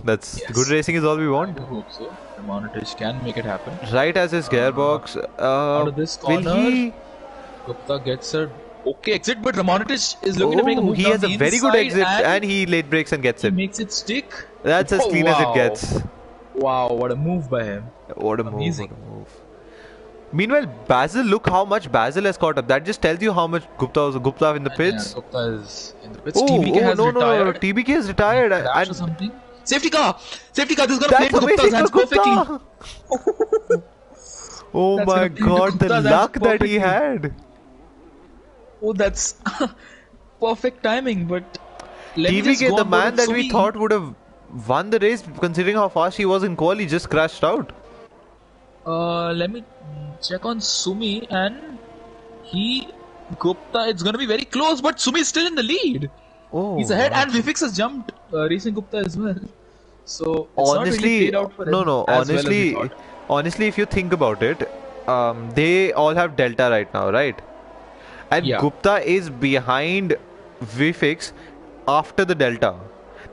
That's Yes. good racing is all we I want. do hope so. Ramontic can make it happen. Right as his gearbox. Out of this Will corner, he? Gupta gets a okay exit, but Ramontic is looking to make a move He down has a the very good inside exit and he late breaks and gets he it. makes it stick. That's as Oh, clean as it wow. gets. Wow, what a move by him. What a move, Amazing. what a move. Meanwhile, Basil, look how much Basil has caught up. That just tells you how much Gupta in the pits. Yeah, Gupta is in the pits. Oh, TBK has no, retired. TBK is retired. Crash or And something. Safety car! Safety car! This is gonna play that's into Gupta's amazing hands for Gupta. perfectly. Oh That's my gonna play into god, the Gupta's hands luck that perfectly. he had. Oh, that's perfect timing, but let me just TBK, go the on board man with that we Sumi. thought would have won the race, considering how fast he was in quali, he just crashed out. Let me check on Sumi and Gupta, it's gonna be very close, but Sumi is still in the lead. Oh, He's ahead, wow. and Vifix has jumped Racing Gupta as well. So it's not Honestly, really played out for him no. as well as we thought. Honestly, if you think about it, they all have Delta right now, right? And Yeah. Gupta is behind Vifix after the Delta.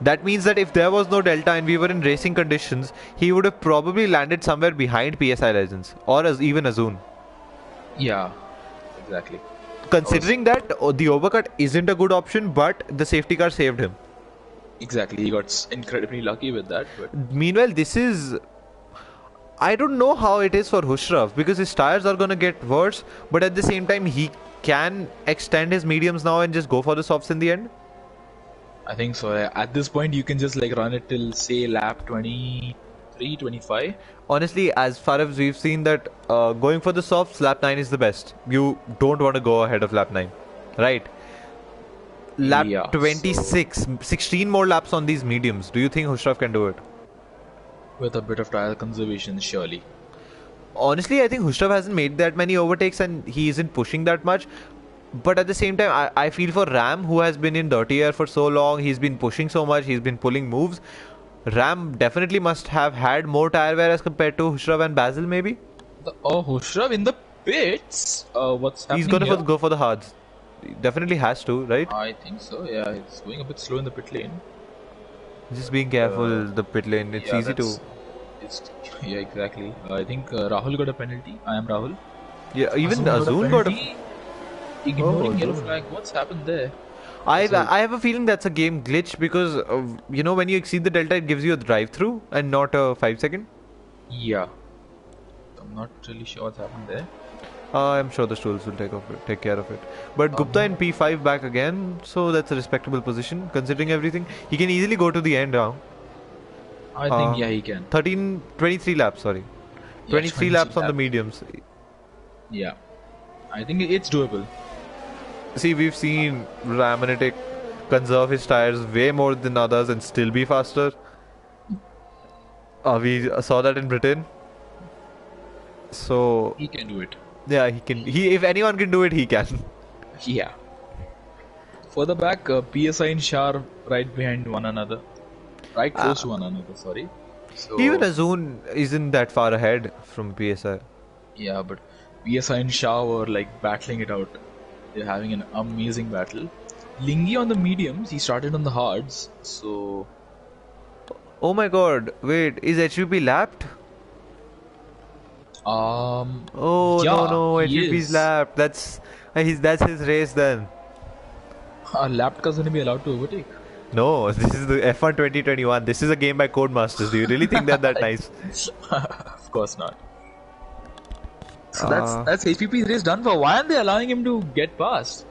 That means that if there was no Delta and we were in racing conditions, he would have probably landed somewhere behind PSI Legends or even Azun. Yeah, exactly. Considering that the overcut isn't a good option, but the safety car saved him. Exactly, he got incredibly lucky with that. But Meanwhile, this is. I don't know how it is for Hushraf because his tires are gonna get worse, but at the same time he can extend his mediums now and just go for the softs in the end. I think so. At this point, you can just like run it till say lap 23, 25. Honestly, as far as we've seen that going for the softs, lap 9 is the best. You don't want to go ahead of lap 9, right? Lap Yeah, 26, 16 more laps on these mediums. Do you think Hushraf can do it? With a bit of tire conservation, surely. Honestly, I think Hushraf hasn't made that many overtakes and he isn't pushing that much. But at the same time, I feel for Ram, who has been in dirty air for so long, he's been pushing so much, he's been pulling moves. Ram definitely must have had more tire wear as compared to Hushraf and Basil, maybe. Oh, Hushraf in the pits. What's happening He's gonna here? go for the hards. He definitely has to, right? I think so. Yeah, it's going a bit slow in the pit lane. Just being careful, the pit lane. It's Yeah, easy to. It's yeah, exactly. I think Rahul got a penalty. I am Rahul. Yeah, even Azun got a. Ignoring yellow Azun. flag. What's happened there? I So, I have a feeling that's a game glitch because you know when you exceed the delta, it gives you a drive through and not a 5 second. yeah, I'm not really sure what's happened there. I'm sure the stools will take care of it. But Gupta in P5 back again, so that's a respectable position considering everything. He can easily go to the end now. I think yeah, he can. 23 laps, sorry. Yeah, 23 laps on the mediums. Yeah, I think it's doable. See, we've seen Ramanitic conserve his tires way more than others and still be faster. We saw that in Britain. So He can do it. yeah, he can. If anyone can do it, he can. Yeah. Further back, PSI and Shah are right behind one another. Right close to one another, sorry. So, Even Azun isn't that far ahead from PSI. yeah, but PSI and Shah were like battling it out. They're having an amazing battle. Lingy on the mediums, he started on the hards, so Oh my god, wait, is HVP lapped? Oh yeah, no, he HVP's is. lapped. That's his race then. Lapka's gonna be allowed to overtake. No, this is the F1 2021. This is a game by Codemasters. Do you really think they're that nice? Of course not. So Uh, that's HPP's race done for. Why aren't they allowing him to get past?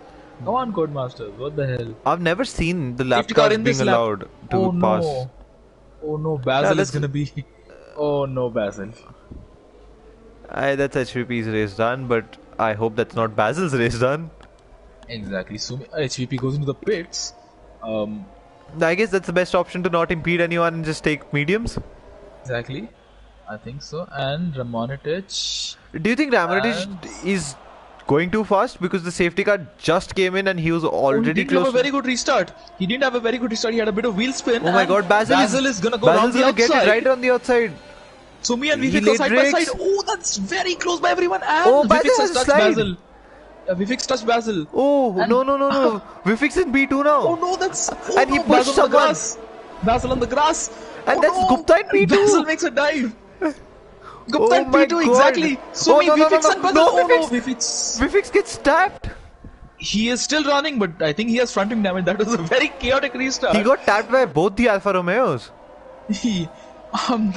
Come on, Codemasters. What the hell? I've never seen the lap Safety car cars in this being lap. allowed to Oh pass. no. Oh no, Basil is let's- gonna be. Oh no, Basil. That's HVP's race done, but I hope that's not Basil's race done. Exactly. So HVP goes into the pits. I guess that's the best option to not impede anyone and just take mediums. Exactly. I think so. And Ramonitic. Do you think Ramanitic And- is going too fast because the safety car just came in and he was He already didn't close? have a very good restart. He didn't have a very good restart. He had a bit of wheel spin. Oh my and god, Basil is gonna go Basil's around the gonna get outside. it right on the outside. Sumi and He Vivek laid are side by brakes. side. Oh, that's very close by everyone. And Oh, Vivek Basil has has touched slide. Basil. Vivek touched Basil. Oh, And- no. Vifix in B2 now. Oh no, that's. Oh, And he no, pushed Basil on the someone. grass. Basil on the grass. And Oh, that's no. Gupta in P2. Basil makes a dive. Gupta Oh in my P2, God. exactly. Sumi, no, Vivek no. and Basil. No, Oh no, Vivek. Vivek. Vifix gets tapped. He is still running, but I think he has fronting damage. That was a very chaotic restart. He got tapped by both the Alfa Romeos. I'm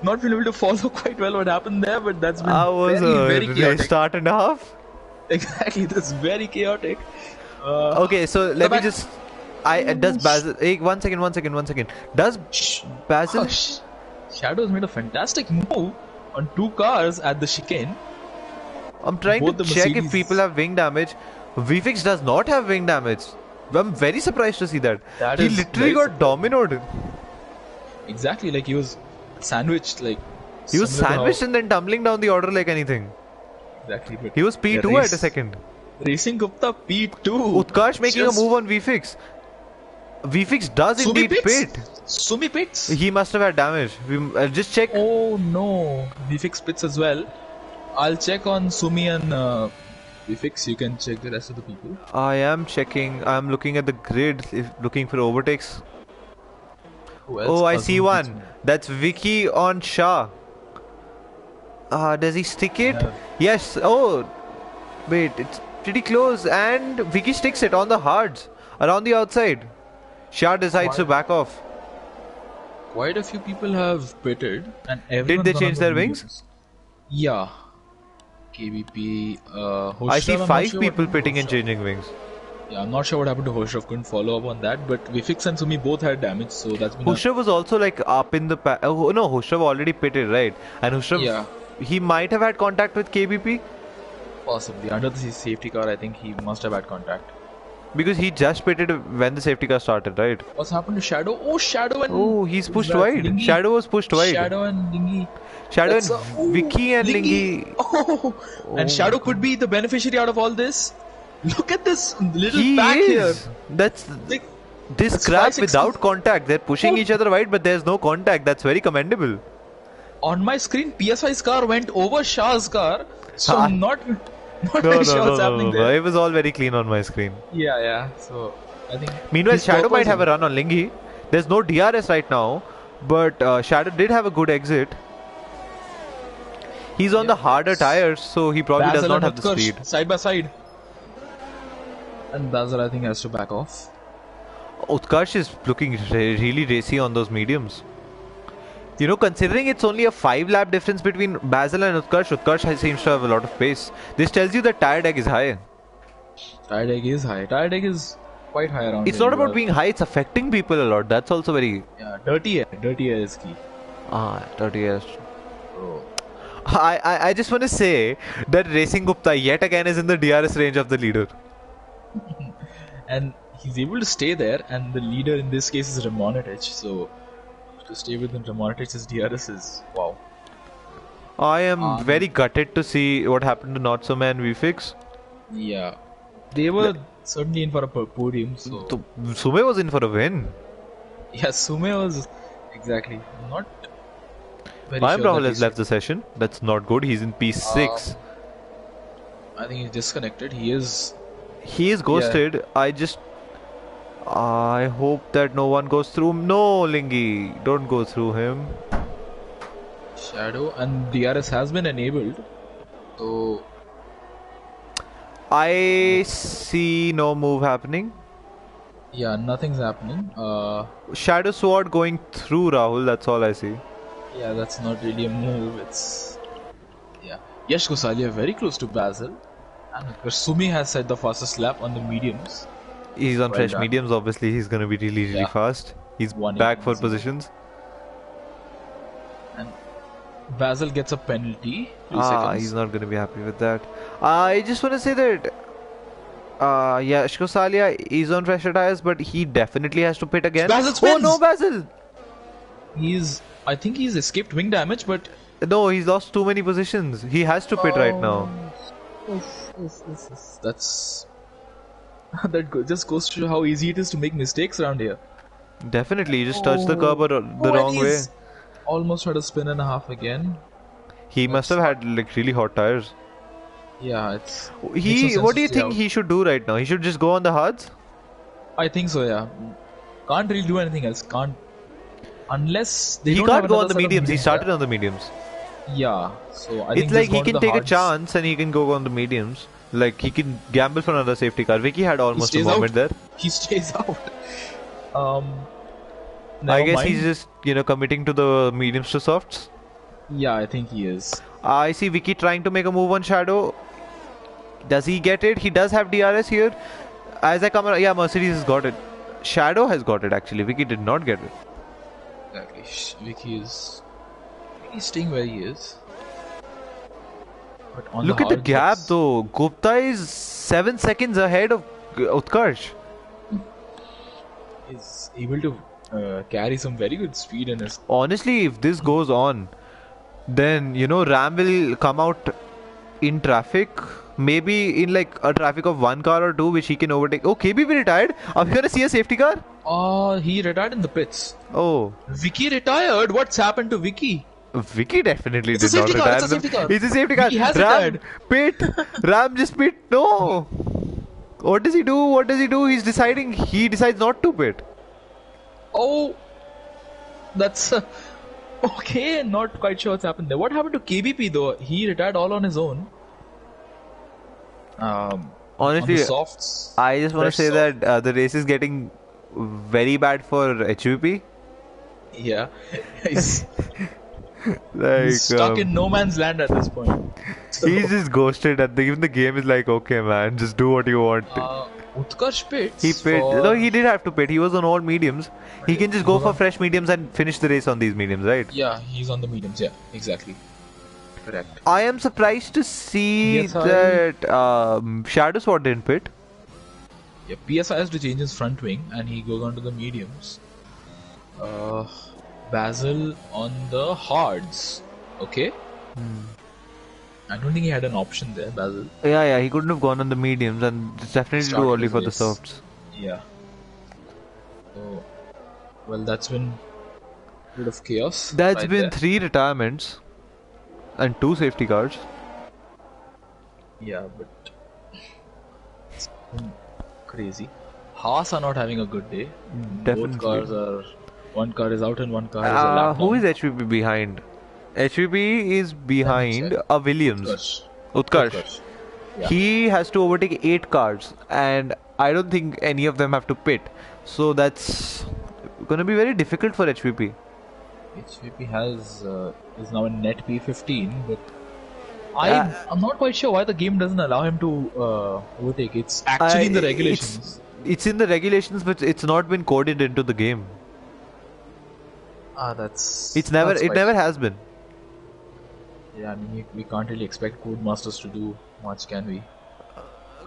not been able to follow quite well what happened there, but that's been That was very a chaotic. start and a half. Exactly, that's very chaotic. Okay, so let me back- just. Does Basil? Hey, one second. Does Basil? Oh, Shadows made a fantastic move on two cars at the chicane. I'm trying both to the check if Mercedes- people have wing damage. Vfix does not have wing damage. I'm very surprised to see that. That He is literally very got dominoed. Exactly, like he was sandwiched, like He was similar to how- sandwiched and then tumbling down the order like anything. Exactly, but He was the P2 race- at a second. Racing Gupta P2. Utkarsh making Just- a move on Vfix. Vfix does Sumi indeed pits. pit. Sumi pits. He must have had damage. Just check. Oh no, Vfix pits as well. I'll check on Sumi and Vfix. You can check the rest of the people. I am checking. I'm looking at the grid, looking for overtakes. Who else? Oh, I Azum see pits one. more. That's Vicky on Shah. Does he stick it? Yeah. Yes. Oh, wait. It's pretty close. And Vicky sticks it on the hards. Around the outside. Shah decides to back off. quite a few people have pitted, and Did everyone's they gone on change those their wings? mediums. Yeah, KBP, I see Hoshrav, I'm not 5 sure what people happened to pitting and Hoshrav. changing wings. Yeah, I'm not sure what happened to Hoshrav. Couldn't follow up on that, but Vifix and Sumi both had damage, so that's been a Hushrav was also like up in the oh no, Hushrav already pitted, right? And Hushrav, yeah, he might have had contact with KBP possibly under the safety car. I think he must have had contact. because he just pitted when the safety car started, right? What's happened to Shadow? Oh, Shadow and Oh, he's who's pushed that? wide. Lingy. Shadow was pushed wide. Shadow and Lingy. Shadow That's and Vicky and Lingy. Oh, and Shadow could be the beneficiary out of all this. Look at this little He pack is. here. That's Like, this that's crap 560. without contact. They're pushing Oh. each other wide, but there's no contact. That's very commendable. on my screen, PSY's car went over Shah's car, so Ah. I'm not No, very sure what's no, happening no. there. It was all very clean on my screen. Yeah. So I think. Meanwhile, his Shadow might purpose- have a run on Lingy. There's no DRS right now, but Shadow did have a good exit. He's on the harder tires, so he probably does Basil not and have the Utkarsh, speed. side by side. And Basil, I think, has to back off. Utkarsh is looking really racy on those mediums. You know, considering it's only a 5-lap difference between Basil and Utkarsh seems to have a lot of pace. This tells you that tire deck is high. Tire deck is high. Tire deck is quite high around It's here. not You about are- being high, it's affecting people a lot. That's also very... Yeah, dirty air. Dirty air is key. 30 years. Oh. I just want to say that Racing Gupta yet again is in the DRS range of the leader. And he's able to stay there, and the leader in this case is Ramonitich, so to stay within Ramonitich's DRS is wow. I am very gutted to see what happened to Not So Man VFix. Yeah. They were certainly in for a podium, so So, Sume was in for a win. yeah, Sume was exactly not very Mayim sure Rahul that has left the session. That's not good. He's in P6. I think he's disconnected. He is He is ghosted. I hope that no one goes through. No, Lingy, don't go through him. Shadow, and DRS has been enabled. So I see no move happening. yeah, nothing's happening. Shadow Sword going through Rahul. That's all I see. Yeah, that's not really a move. It's yeah. Yash Gosalia very close to Basil, and Sumi has set the fastest lap on the mediums. He's on Well fresh done. mediums. Obviously, he's gonna be really Yeah. fast. He's 180 back for zero. positions. And Basil gets a penalty. 2 seconds. He's not gonna be happy with that. I just want to say that. Yash Gosalia is on fresher tires, but he definitely has to pit again. Basil Oh spins! no, Basil! I think he's escaped wing damage, but No, he's lost too many positions. He has to pit right now. That's just goes to show how easy it is to make mistakes around here. Definitely, he just touched the curb the and wrong way. he's almost had a spin and a half again. He must have had like really hot tires. Yeah, it's. makes no He, sense what do to you stay think out. he should do right now? He should just go on the hards. I think so. Yeah, can't really do anything else. Can't unless they He don't can't have go on another the set of mediums. He started yeah. on the mediums. Yeah, so I think It's like just he go to can the take a hards. chance and he can go on the mediums. Like he can gamble for another safety car. Vicky had almost a stays moment out. there. He stays out. I Never guess mind. he's just committing to the mediums to softs. Yeah, I think he is. I see Vicky trying to make a move on Shadow. Does he get it? He does have DRS here. As I come around, yeah, Mercedes has got it. Shadow has got it actually. Vicky did not get it. Exactly. Vicky is staying where he is. But on Look at the hard gap jets, though. Gupta is 7 seconds ahead of Utkarsh. he's able to carry some very good speed in his. Honestly, if this goes on, then Ram will come out in traffic. Maybe in like a traffic of 1 car or 2, which he can overtake. Oh, KBB retired. Are we gonna see a safety car? He retired in the pits. Oh, Vicky retired. What's happened to Vicky? Vicky definitely It's a did not safety car, retire. it's a safety car. It's a safety car. Vicky has Ram, retired. pit. Ram just pit. No. What does he do? What does he do? He's deciding. He decides not to pit. Oh, that's okay. Not quite sure what's happened there. What happened to KBP though? He retired all on his own. Honestly, on the softs. I just want to fresh say soft. that the race is getting very bad for HVP. Yeah, he's he's Like, stuck in no man's land at this point. he's So, just ghosted, and even the game is like, okay, man, just do what you want. Utkarsh He pits pit. No, for. he did have to pit. He was on all mediums. He can just He go goes for on. fresh mediums and finish the race on these mediums, right? Yeah, he's on the mediums. Yeah, exactly. Correct. I am surprised to see PSI. that Shadow Sword didn't pit. Yeah, PSI has to change his front wing, and he goes on to the mediums. Uh, Basil on the hards. Okay. I don't think he had an option there, Basil. Yeah, he couldn't have gone on the mediums, and it's definitely too Started early his for the race. softs. Yeah. So, well, that's been a bit of chaos. That's right been there. 3 retirements and 2 safety cars. Yeah, but it's been crazy. Haas are not having a good day. Definitely. Both cars are. One car is out and one car is a lap Who down. is HVP behind? HVP is behind check. a Williams. Utkarsh. Yeah. He has to overtake 8 cars, and I don't think any of them have to pit. So that's gonna be very difficult for HVP. HVP is now in net P15, but Uh, I'm not quite sure why the game doesn't allow him to overtake. It's actually in the regulations. It's in the regulations, but it's not been coded into the game. That's. It's never. that's It quite- never has been. Yeah, I mean, we can't really expect Codemasters to do much, can we?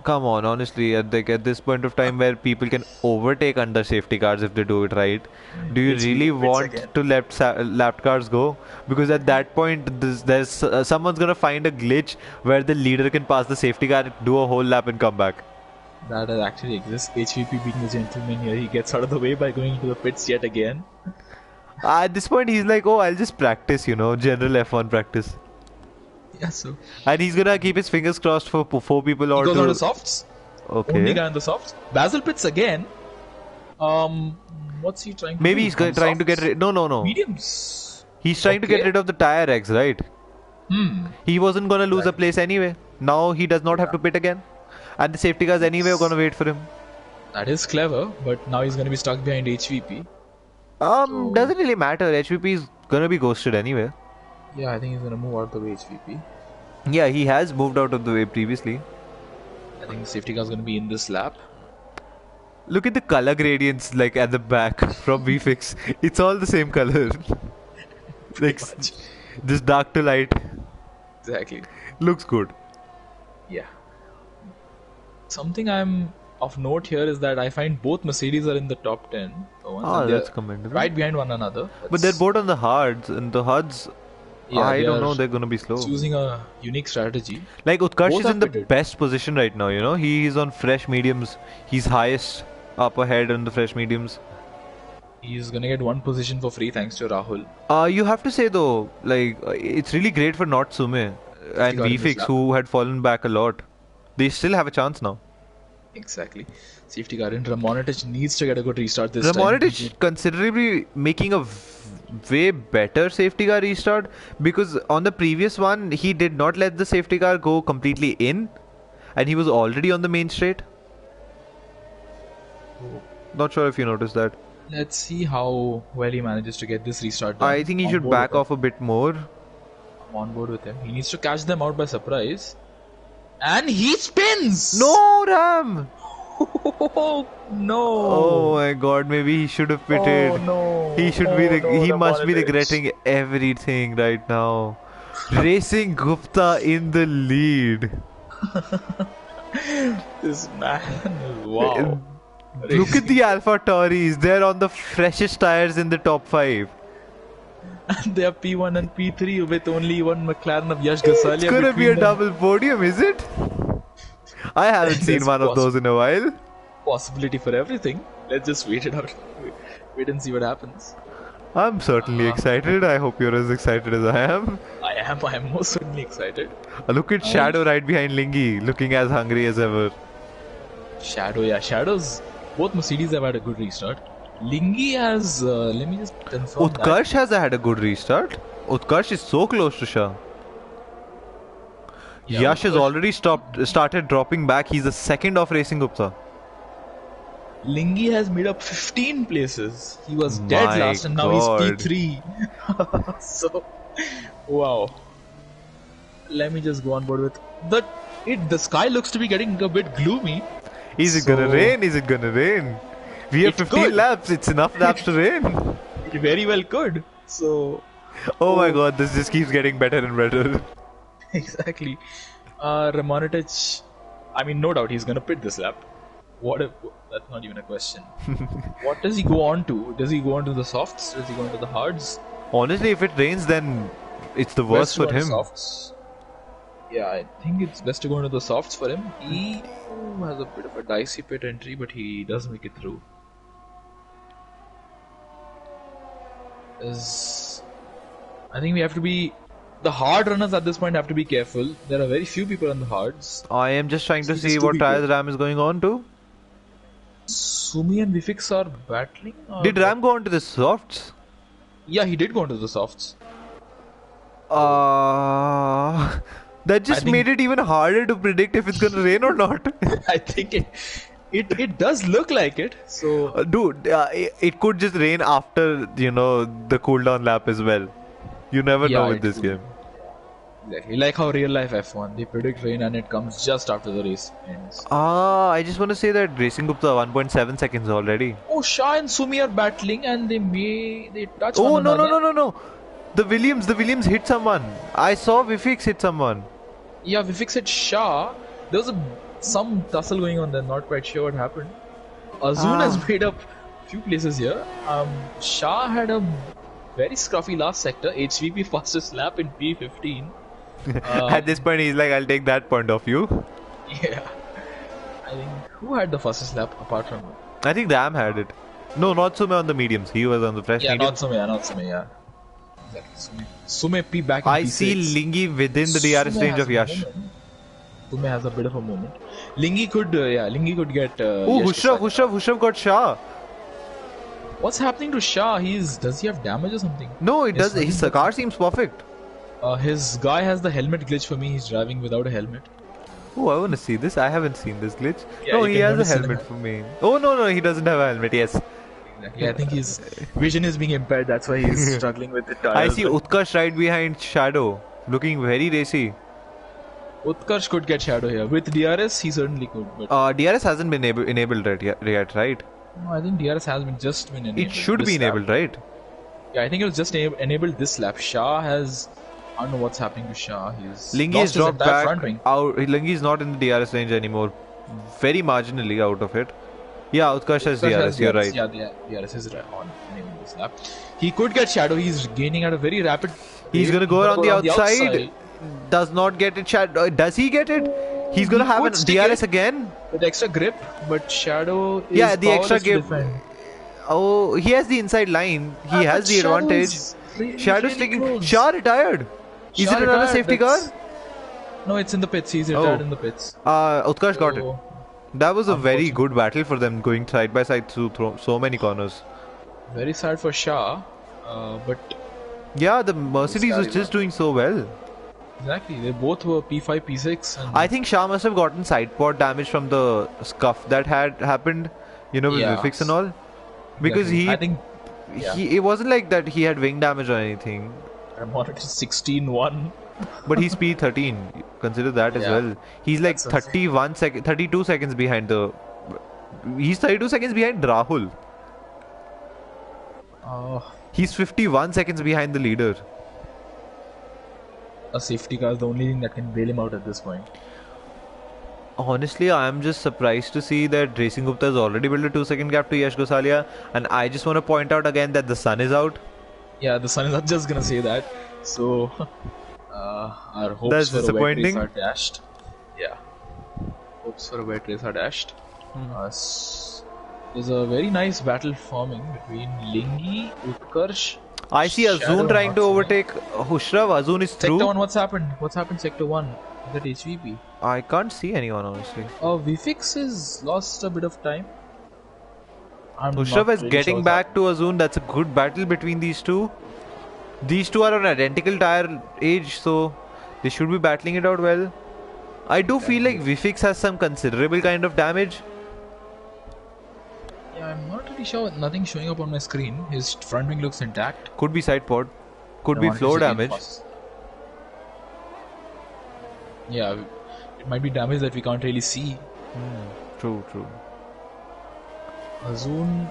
Come on, honestly, at this point of time where people can overtake under safety cars if they do it right, do you It's really bits want again. to let lap cars go? Because at that point, there's someone's gonna find a glitch where the leader can pass the safety car, do a whole lap, and come back. That actually exists. HVP being the gentleman here, he gets out of the way by going into the pits yet again. At this point, he's like, oh, I'll just practice, general F1 practice. Yeah, so And he's gonna keep his fingers crossed for 4 people or he goes two. on to softs. Only Okay. guy on the softs. Basil pits again. What's he trying to Maybe do? he's On trying to get softs? rid. No. Mediums. He's trying to get Okay. rid of the tire X, right? He wasn't gonna lose a Right. place anyway. Now he does not have to pit again. And the safety cars anyway are gonna wait for him. That is clever, but now he's going to be stuck behind HVP. So- Doesn't really matter. HVP is gonna be ghosted anyway. Yeah, I think he's going to move out of the way HVP. Yeah, he has moved out of the way previously. I think the safety car is going to be in this lap. Look at the color gradients like at the back from VFix. It's all the same color. Like much. just dark to light. Exactly. Looks good. Yeah. Something I'm of note here is that I find both Mercedes are in the top 10 for once, and they're That's commendable. right behind one another. But they're both on the hards, and the hards, Yeah, I they don't are know, they're gonna be slow. choosing a unique strategy. Like Utkarsh Both is are in the pitted. best position right now, He is on fresh mediums. He's highest up ahead on the fresh mediums. He's gonna get one position for free thanks to Rahul. You have to say though, it's really great for Not Sume and got in this VFix lap. who had fallen back a lot. They still have a chance now. Exactly. Safety car in. Ramonitich needs to get a good restart this time. Ramonitich considerably making a way better safety car restart because on the previous one he did not let the safety car go completely in and he was already on the main straight. Not sure if you noticed that. Let's see how well he manages to get this restart done. I think he On should board back with off a bit more. him. I'm on board with him. He needs to catch them out by surprise. And he spins! No, Ram! Oh, no! Oh my god, maybe he should have pitted. Oh, no. He should Oh, be. no, He must be Ramonitich. regretting everything right now. Racing Gupta in the lead. This man is wow. Look at the Alpha Tauris. They're on the freshest tires in the top 5. And they are P1 and P3 with only one McLaren of Yash Gasalia. It's gonna be a between them. double podium, is it? I haven't seen There's one of those in a while. Possibility for everything. Let's just wait it out. Wait and see what happens. I'm certainly excited. I hope you're as excited as I am. I am most certainly excited. Look at Shadow right behind Lingy, looking as hungry as ever. Shadows. Both Mercedes have had a good restart. Lingy has. Let me just confirm. Utkarsh has had a good restart. Utkarsh is so close to Shah. Yeah, Yash has Utkarsh- already started dropping back. He's the second of Racing Gupta. Lingy has made up 15 places. He was dead My last and now he's God. P3. So, wow. Let me just go on board with the sky looks to be getting a bit gloomy. Is it gonna rain? Is it gonna rain? We have It 15 could. laps. It's enough laps to rain. It very well could. So, Oh my God, this just keeps getting better and better. exactly. Ramonitic, I mean, no doubt he's gonna pit this lap. What if that's not even a question? What does he go on to? Does he go on to the softs? Does he go on to the hards? Honestly, if it rains, then it's the worst Best to for go on to him. Softs. Yeah, I think it's best to go into the softs for him. He has a bit of a dicey pit entry, but he does make it through. I think we have to be. The hard runners at this point have to be careful. There are very few people on the hards. I am just trying to Just see to what be tires good. Ram is going on to. Sumi and Vifix are battling. Did Ram go on to the softs? Yeah, he did go into the softs. That just think- made it even harder to predict if it's gonna rain or not. I think it does look like it. So Dude, it could just rain after, the cooldown lap as well. You never Yeah, know with it this could. game. exactly like how real life F1, they predict rain and it comes just after the race ends. I just want to say that Racing Gupta 1.7 seconds already. Oh, Shah and Sumi are battling and they touch Oh, one no, another. no. The Williams hit someone. I saw Vifix hit someone. Yeah, Vifix hit Shah. There was some tussle going on there. Not quite sure what happened. Azun has made up few places here. Shah had a very scruffy last sector. HVP fastest lap in P15. At this point, he's like, I'll take that point of view. Yeah. I think who had the fastest lap apart from him? I think Ram had it. No, not Sume on the mediums. He was on the fresh Yeah, mediums. not Sume, yeah. Exactly. Sume P back in I P6. see Lingy within the DRS Sume range has of a Yash. moment. Sume has a bit of a moment. Lingy could get. Oh, Yash to Hushrav got Shah. What's happening to Shah? Does he have damage or something? No, it Yes, does. His car seems perfect. His guy has the helmet glitch for me. He's driving without a helmet. Oh, I want to see this. I haven't seen this glitch. Yeah, No, you he can has a notice it helmet in for me. Oh, no, he doesn't have a helmet. Yes. Exactly. I think his vision is being impaired. That's why he's struggling with the tires. I see Utkarsh right behind Shadow, looking very racy. Utkarsh could get Shadow here. With DRS, he certainly could. But DRS hasn't been enabled yet, right? no, I think DRS has just been enabled. It should this be lap. enabled, right? Yeah, I think it was just enabled this lap. Shah has. I don't know what's happening to Shah. He's Lingy lost is his dropped entire back front wing. out. Lingy is not in the DRS range anymore. Very marginally out of it. Yeah, Utkarsh has Utkarsh DRS. has You're DRS. right. Yeah, the DRS is on enabled this lap. He could get Shadow. He's gaining at a very rapid. He's pace. gonna go around the outside. outside. Does not get it. Shadow. Does he get it? He's gonna He have a could stick DRS it. again. With extra grip, but Shadow is Yeah, the extra powerless to grip. defend. Oh, he has the inside line. He has But the Shadow advantage. is really, Shadow's really taking. close. Shah retired. Is Shah it another retired, safety car? that's- No, it's in the pits. He's retired in the pits. Utkarsh got it. So, That was a very good battle for them, going side by side through so many corners. very sad for Shah, but Yeah, the Mercedes was just doing so well. exactly, they both were P5, P6. And I think Shah must have gotten side pod damage from the scuff that had happened, with Yeah. Vifix and all. Because exactly. I think it wasn't like that he had wing damage or anything. I'm monitored 16-1. But he's P13. Consider that as Yeah. well. He's like That's 32 seconds behind the. He's 32 seconds behind Rahul. He's 51 seconds behind the leader. A safety car is the only thing that can bail him out at this point. Honestly, I am just surprised to see that Racing Gupta has already built a 2-second gap to Yash Gosalia, and I just want to point out again that the sun is out. Yeah, the sun is not just gonna say that. So, our hopes That's for a wet race disappointing. are dashed. Yeah, hopes for a wet race are dashed. There's a very nice battle forming between Lingy, Utkarsh. I see Shadow Azun trying to Hatsune. overtake Hushrav. Azun is Sector through. 1, what's happened? What's happened Sector 1? Is that HVP? I can't see anyone honestly. Vifix has lost a bit of time. I'm Hushrav not is really getting sure back to Azun. That's a good battle between these two. These two are on identical tire age, so they should be battling it out well. I do feel like Vifix has some considerable kind of damage. Yeah, I'm not really sure. Nothing showing up on my screen. His front wing looks intact. Could be side pod. Could be Advantage floor again damage. passes. Yeah, it might be damage that we can't really see. True. Azun.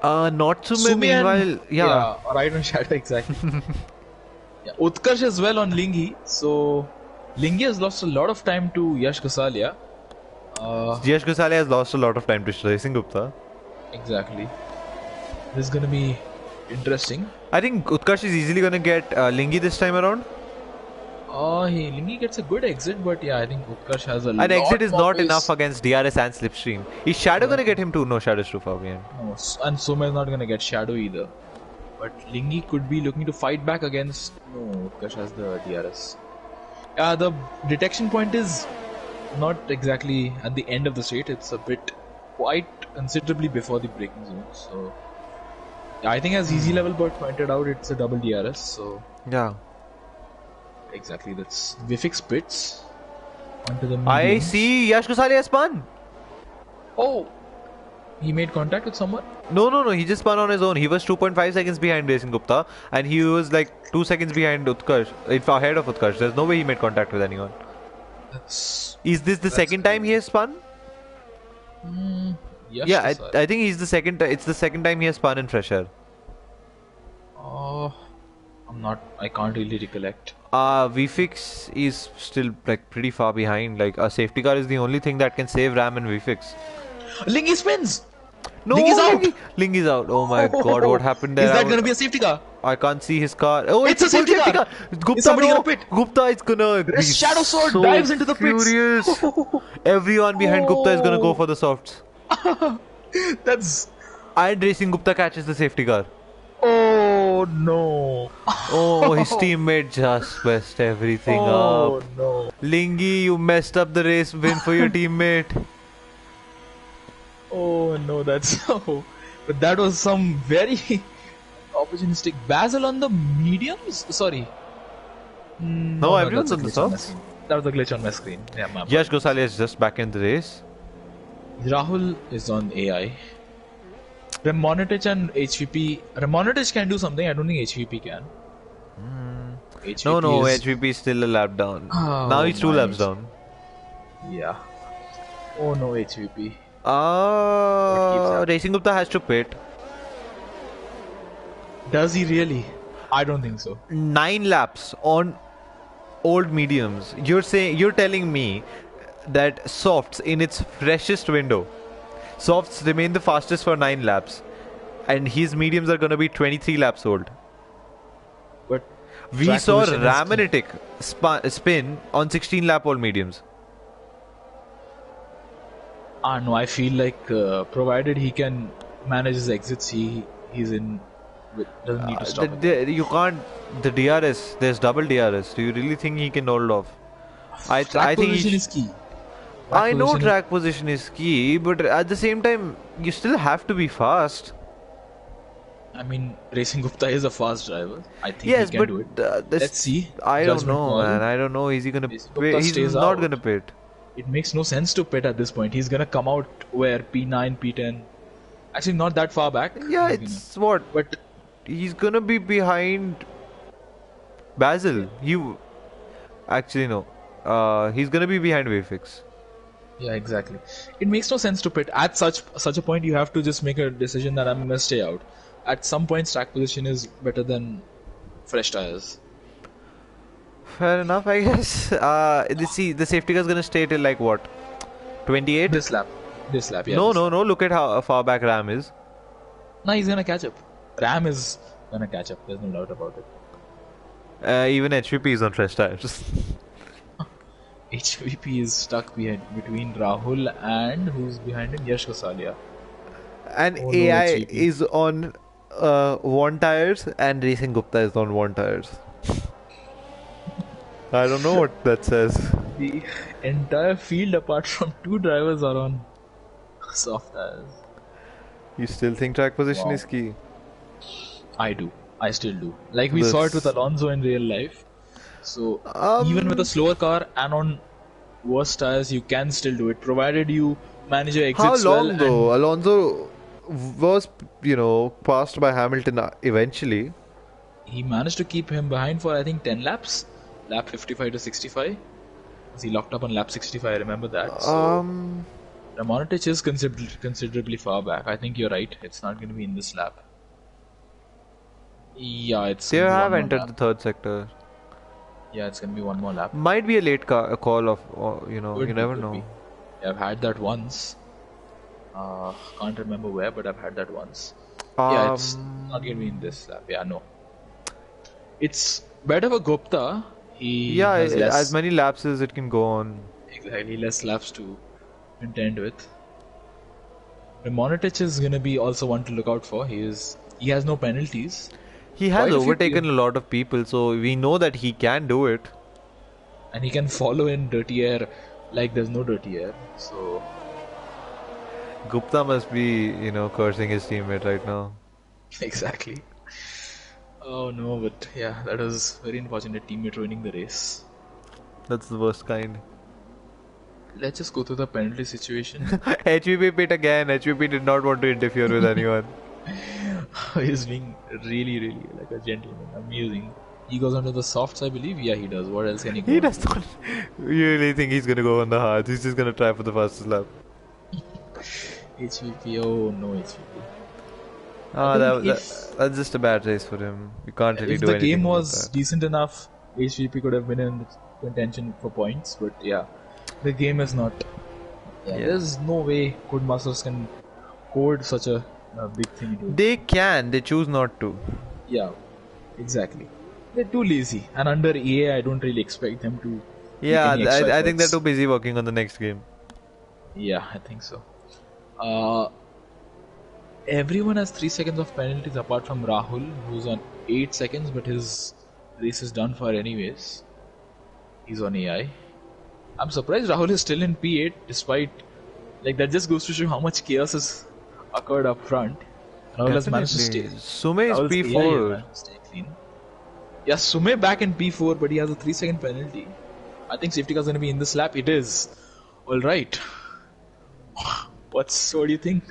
Natsume Sume meanwhile, yeah. right on shadow, exactly. Yeah, Utkarsh as well on Lingi. So, Lingi has lost a lot of time to Yash Gosalia. Yash Gosale has lost a lot of time to Racing Gupta. Exactly. This is gonna be interesting. I think Utkarsh is easily gonna get Lingi this time around. Lingi gets a good exit, but yeah, I think Utkarsh has a An lot exit is more not pace. enough against DRS and Slipstream. Is Shadow gonna get him too? No, Shadow's too far behind. No, and Soma is not gonna get Shadow either. But Lingi could be looking to fight back against. No, Utkarsh has the DRS. The detection point is not exactly at the end of the straight. It's a bit quite considerably before the braking zone. So, yeah, I think as Easy Level Bird pointed out, it's a double DRS. So, Yeah. exactly, that's Vifix pits onto the I mediums. see Yash Gosale has spun. Oh, he made contact with someone. No. He just spun on his own. He was 2.5 seconds behind Racing Gupta, and he was like 2 seconds behind Utkarsh. Ahead of Utkarsh. There's no way he made contact with anyone. Is this the second time he has spun? Yes, Yeah, I think he's the second. It's the second time he has spun in fresh air. I can't really recollect. VFix is still like pretty far behind. Like a safety car is the only thing that can save Ram and VFix. Lingi spins! No, Ling is out! Ling is out. Oh my god, what happened there? Is that gonna be a safety car? I can't see his car. Oh, It's a full safety car. Gupta, Is somebody no. gonna pit? Gupta is gonna be Shadow Sword so dives into the pits. furious. Everyone behind Gupta is gonna go for the softs. That's. And Racing Gupta catches the safety car. Oh no. Oh, his teammate just messed everything Oh up. no. Lingi, you messed up the race win for your teammate. Oh no, that's so. But that was some very opportunistic. Basil on the mediums? Sorry. No, everyone's that's a on the glitch my softs. screen. That was a glitch on my screen. Yeah, my Yash Gosale is just back in the race. Rahul is on AI. Remonitich and HVP. Remonitich can do something. I don't think HVP can. HVP No, is- HVP is still a lap down. Oh, Now he's 2 my. laps down. Yeah. Oh no, HVP. Racing Gupta has to pit. Does he really? I don't think so. 9 laps on old mediums. You're telling me that softs in its freshest window, softs remain the fastest for 9 laps, and his mediums are gonna be 23 laps old. But We track saw position is key. Ramanitic spin on 16 lap old mediums. No, I feel like provided he can manage his exits, he's in. Doesn't need to stop. You can't. The DRS, there's double DRS. Do you really think he can hold off? I Track think position he is key. I know position is- track position is key, but at the same time, you still have to be fast. I mean, Racing Gupta is a fast driver. I think Yes, he can but do it. this, Let's see. I don't Judgment know, call. man. I don't know. Is he gonna Racing pit? Gupta He's stays not out. gonna pit. It makes no sense to pit at this point. He's gonna come out where P9, P10. Actually, not that far back. Yeah, Maybe it's what? not. But He's gonna be behind Basil. You actually no. He's gonna be behind Wayfix. yeah, exactly. It makes no sense to pit at such a point. You have to just make a decision that I'm gonna stay out. At some point, track position is better than fresh tires. Fair enough, I guess. The safety car is gonna stay till like what? 28? This lap. Yeah. No, this- no, no. Look at how far back Ram is. Nah, he's gonna catch up. Ram is gonna catch up. There's no doubt about it. Even HVP is on fresh tires. HVP is stuck between Rahul and who's behind him? Yash Gosalia. And Oh no, AI HVP. is on one tires, and Racing Gupta is on one tires. I don't know what that says. The entire field, apart from 2 drivers, are on soft tires. You still think track position Wow. is key? I do. I still do. Like we saw it with Alonso in real life. So even with a slower car and on worse tires, you can still do it, provided you manage your exits How long well. though? Alonso was, passed by Hamilton eventually. He managed to keep him behind for I think 10 laps, lap 55 to 65. He locked up on lap 65. I remember that. So Ramontic is considerably far back. I think you're right. It's not going to be in this lap. Yeah, it's They going to be have one more entered lap. the third sector. Yeah, it's going to be one more lap. Might be a late call of, you Could never be, could know. be. Yeah, I've had that once. Can't remember where, but I've had that once. Yeah, it's not going to be in this lap. Yeah, no. It's better for Gupta. He has as less, many laps as it can go on. exactly, less laps to contend with. Ramontic is going to be also one to look out for. He has no penalties. He has Quite a few overtaken a lot of people, so we know that he can do it. And he can follow in dirty air like there's no dirty air. So Gupta must be, cursing his teammate right now. exactly. Oh no, but yeah, that was very unfortunate. Teammate ruining the race. That's the worst kind. Let's just go through the penalty situation. HVP pit again. HVP did not want to interfere with anyone. He's being really like a gentleman. Amusing. He goes onto the softs, I believe. Yeah, he does. What else can he go? He does not really think he's gonna go on the hards. He's just gonna try for the fastest lap. HVP, oh no HVP. That's just a bad race for him. You can't really do anything. If the game about was that. decent enough, HVP could have been in contention for points. But yeah, the game is not. Yeah. There's no way Codemasters can code such a big thing. They can. They choose not to. Yeah, exactly. They're too lazy, and under EA, I don't really expect them to. Yeah, I think they're efforts. too busy working on the next game. Yeah, I think so. Everyone has 3 seconds of penalties apart from Rahul, who's on 8 seconds, but his race is done for anyways. He's on AI. I'm surprised Rahul is still in P8 despite, like, that just goes to show how much chaos has occurred up front. Rahul has managed to stay. Sume is Rahul's AI P4. has managed to stay clean. Yeah, Sume back in P4, but he has a 3-second penalty. I think safety car is going to be in this lap. It is. Alright. What do you think?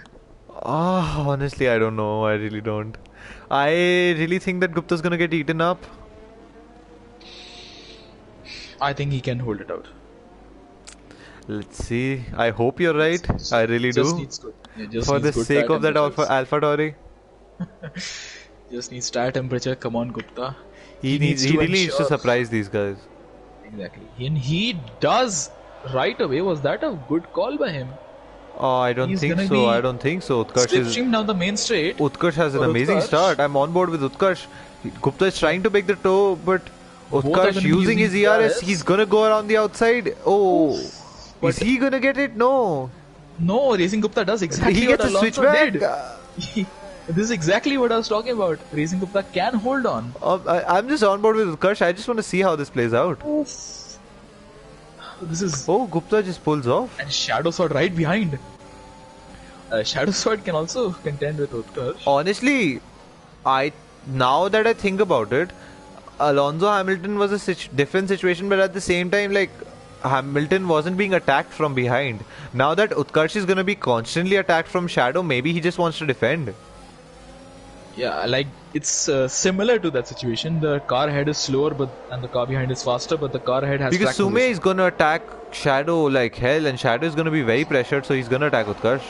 Honestly, I don't know. I really don't. I really think that Gupta's gonna get eaten up. I think he can hold it out. Let's see. I hope you're right. I really Just do. needs good. Yeah, just For needs the good sake tire of that temperatures. Alpha Tauri. Just needs tire temperature. Come on, Gupta. He really needs to surprise these guys. Exactly. And he does right away. Was that a good call by him? I don't He's think gonna so. be I don't think so. Slipstream down the main straight. Utkarsh has an For amazing Utkarsh. start. I'm on board with Utkarsh. Gupta is trying to make the toe, but are Utkarsh gonna be using his ERS, ERS. he's gonna go around the outside. Oh, But- is he gonna get it? No. No, Racing Gupta does exactly He what gets a Alonso switchback. did. This is exactly what I was talking about. Racing Gupta can hold on. I'm just on board with Utkarsh. I just want to see how this plays out. This is Oh, Gupta just pulls off. and Shadow Sword right behind. Shadow Sword can also contend with Utkarsh. Honestly, now that I think about it, Alonso Hamilton was a different situation, but at the same time, like Hamilton wasn't being attacked from behind. Now that Utkarsh is gonna be constantly attacked from Shadow, maybe he just wants to defend. Yeah, like it's similar to that situation. The car ahead is slower, and the car behind is faster. But the car ahead has Because track Sume position. is gonna attack Shadow like hell, and Shadow is gonna be very pressured, so he's gonna attack Utkarsh.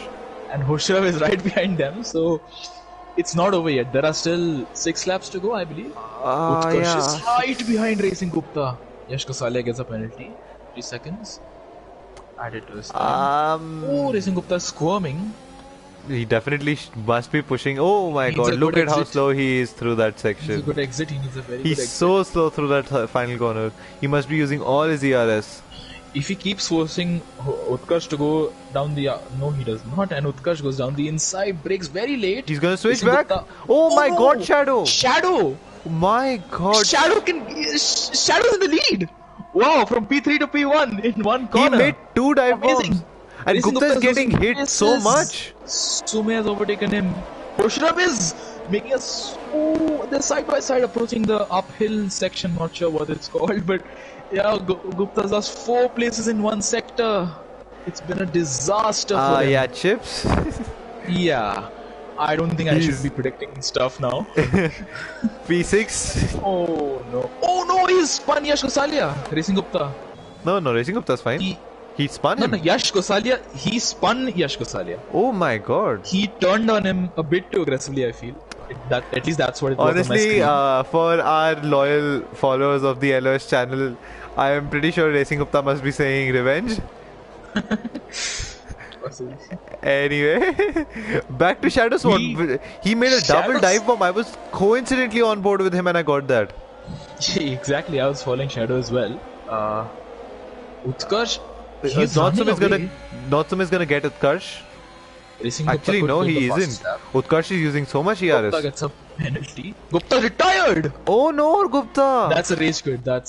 And Hoshav is right behind them. So it's not over yet. There are still 6 laps to go, I believe. Utkarsh is right behind Racing Gupta. Yash Kosalia gets a penalty. 3 seconds. Added to his time. Oh, Racing Gupta is squirming. He definitely must be pushing. Oh my Needs god, a look good at how exit. slow he is through that He needs a section. good exit. He needs a very good He's exit. so slow through that final corner. He must be using all his ERS. If he keeps forcing Utkarsh to go down the... no, he does not. And Utkarsh goes down the inside, breaks very late. He's gonna switch Racing back. Gupta- Oh my no! god, Shadow! Shadow! My god. Shadow can... Shadow's in the lead! Wow, from P3 to P1 in one He corner. made 2 dive Amazing. bombs. And Racing Gupta is Gupta getting losing hit so paces. much. Sume has overtaken him. Hoshrab is making us... Oh, they're side by side approaching the uphill section. Not sure what it's called, but yeah, Gupta's lost 4 places in one sector. It's been a disaster for him. Yeah, chips. Yeah. I don't think I should He's be predicting stuff now. P6. Oh no. Oh no, he's spun Yash Gosalia. Racing Gupta. No, Racing Gupta's fine. He He spun No, him. Yash Gosalia, he spun Yash Gosalia. Oh my god. He turned on him a bit too aggressively, I feel. At least that's what it was on my Honestly, screen. for our loyal followers of the LOS channel, I am pretty sure Racing Gupta must be saying revenge. Anyway, back to Shadow Sword. He made a double dive bomb. I was coincidentally on board with him and I got that. Exactly, I was following Shadow as well. Utkarsh, he's Notsum is running away. Notsum is gonna get Utkarsh. Racing Gupta Actually, could no, pull he the fast isn't. step. Utkarsh is using so much Gupta ERS. gets a penalty. Gupta retired! Oh no, Gupta! That's a rage quit. I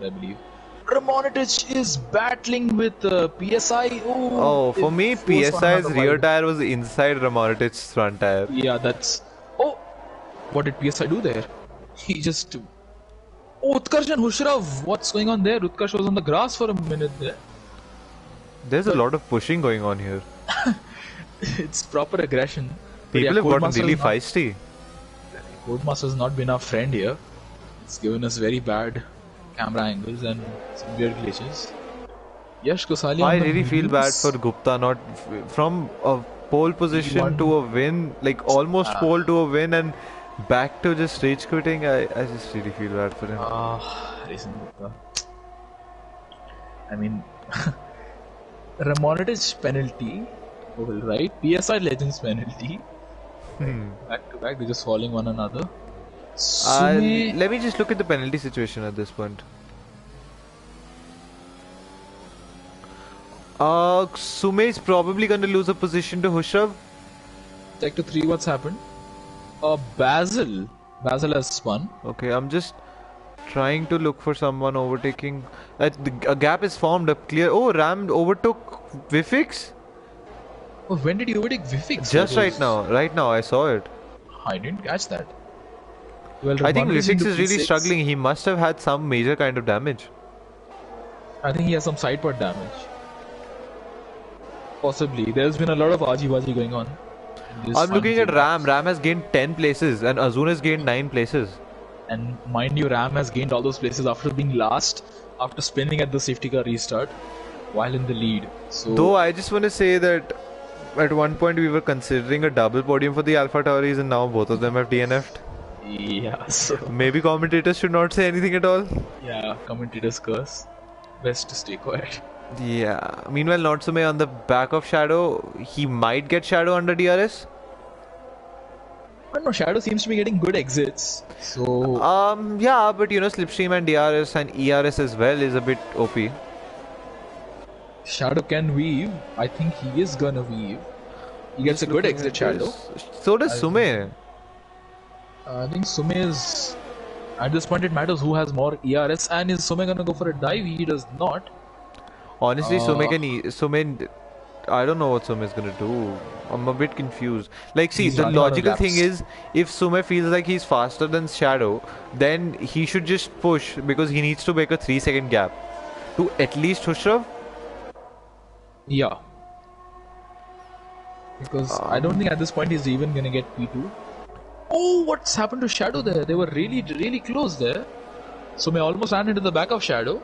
believe. Ramonitich is battling with PSI. Oh, for me, it was PSI's another rear wide. tire was inside Ramonitich's front tire. Yeah, that's. Oh, what did PSI do there? He just. Oh, Utkarsh and Hushrav. What's going on there? Utkarsh was on the grass for a minute there. There's a lot of pushing going on here. It's proper aggression. But People yeah, have gotten Codemaster really has not- feisty. Codemaster has not been our friend here. It's given us very bad camera angles and some weird glitches. Yash Gosalia. I on the really feel bad wheels. for Gupta, not from a pole position won. to a win, like almost pole to a win and back to just rage quitting. I just really feel bad for him. Racing Gupta. I mean, Ramonitich penalty. Oh, right. PSI Legends penalty. Back to back, they're just following one another. Sume, Let me just look at the penalty situation at this point. Sume is probably going to lose a position to Hushrav. Sector 3, what's happened? Basil. Basil has spun. Okay, I'm just trying to look for someone overtaking. A gap is formed up clear. Oh, Ram overtook Vifix? Oh, when did he overtake Vifix? Just right now. Right now, I saw it. I didn't catch that. Well, I think Ramonitich Vifix into is really P6. struggling. He must have had some major kind of damage. I think he has some side part damage. Possibly. There's been a lot of aji-baji going on. in this I'm looking at final Ram. Ram has gained 10 places and Azun has gained 9 places. And mind you, Ram has gained all those places after being last, after spinning at the safety car restart, while in the lead. So, Though I just want to say that at one point we were considering a double podium for the Alpha Tauris and now both of them have DNF'd. yeah, so Maybe commentators should not say anything at all. yeah, commentators curse. Best to stay quiet. Yeah. Meanwhile, Natsume on the back of Shadow, he might get Shadow under DRS. But no, Shadow seems to be getting good exits. So Yeah, but you know, Slipstream and DRS and ERS as well is a bit OP. Shadow can weave. I think he is gonna weave. He gets a good Looking exit, at Shadow. this. So does Sume. I think Sume is. At this point, it matters who has more ERS. And is Sume gonna go for a dive? He does not. Honestly, Sume, I don't know what Sume is gonna do. I'm a bit confused. Like, see, He's the running out of logical thing laps. is, if Sume feels like he's faster than Shadow, then he should just push because he needs to make a 3-second gap to at least Hushrav. Yeah. Because I don't think at this point he's even gonna get P2. Oh, what's happened to Shadow there? They were really, really close there. Sume almost ran into the back of Shadow.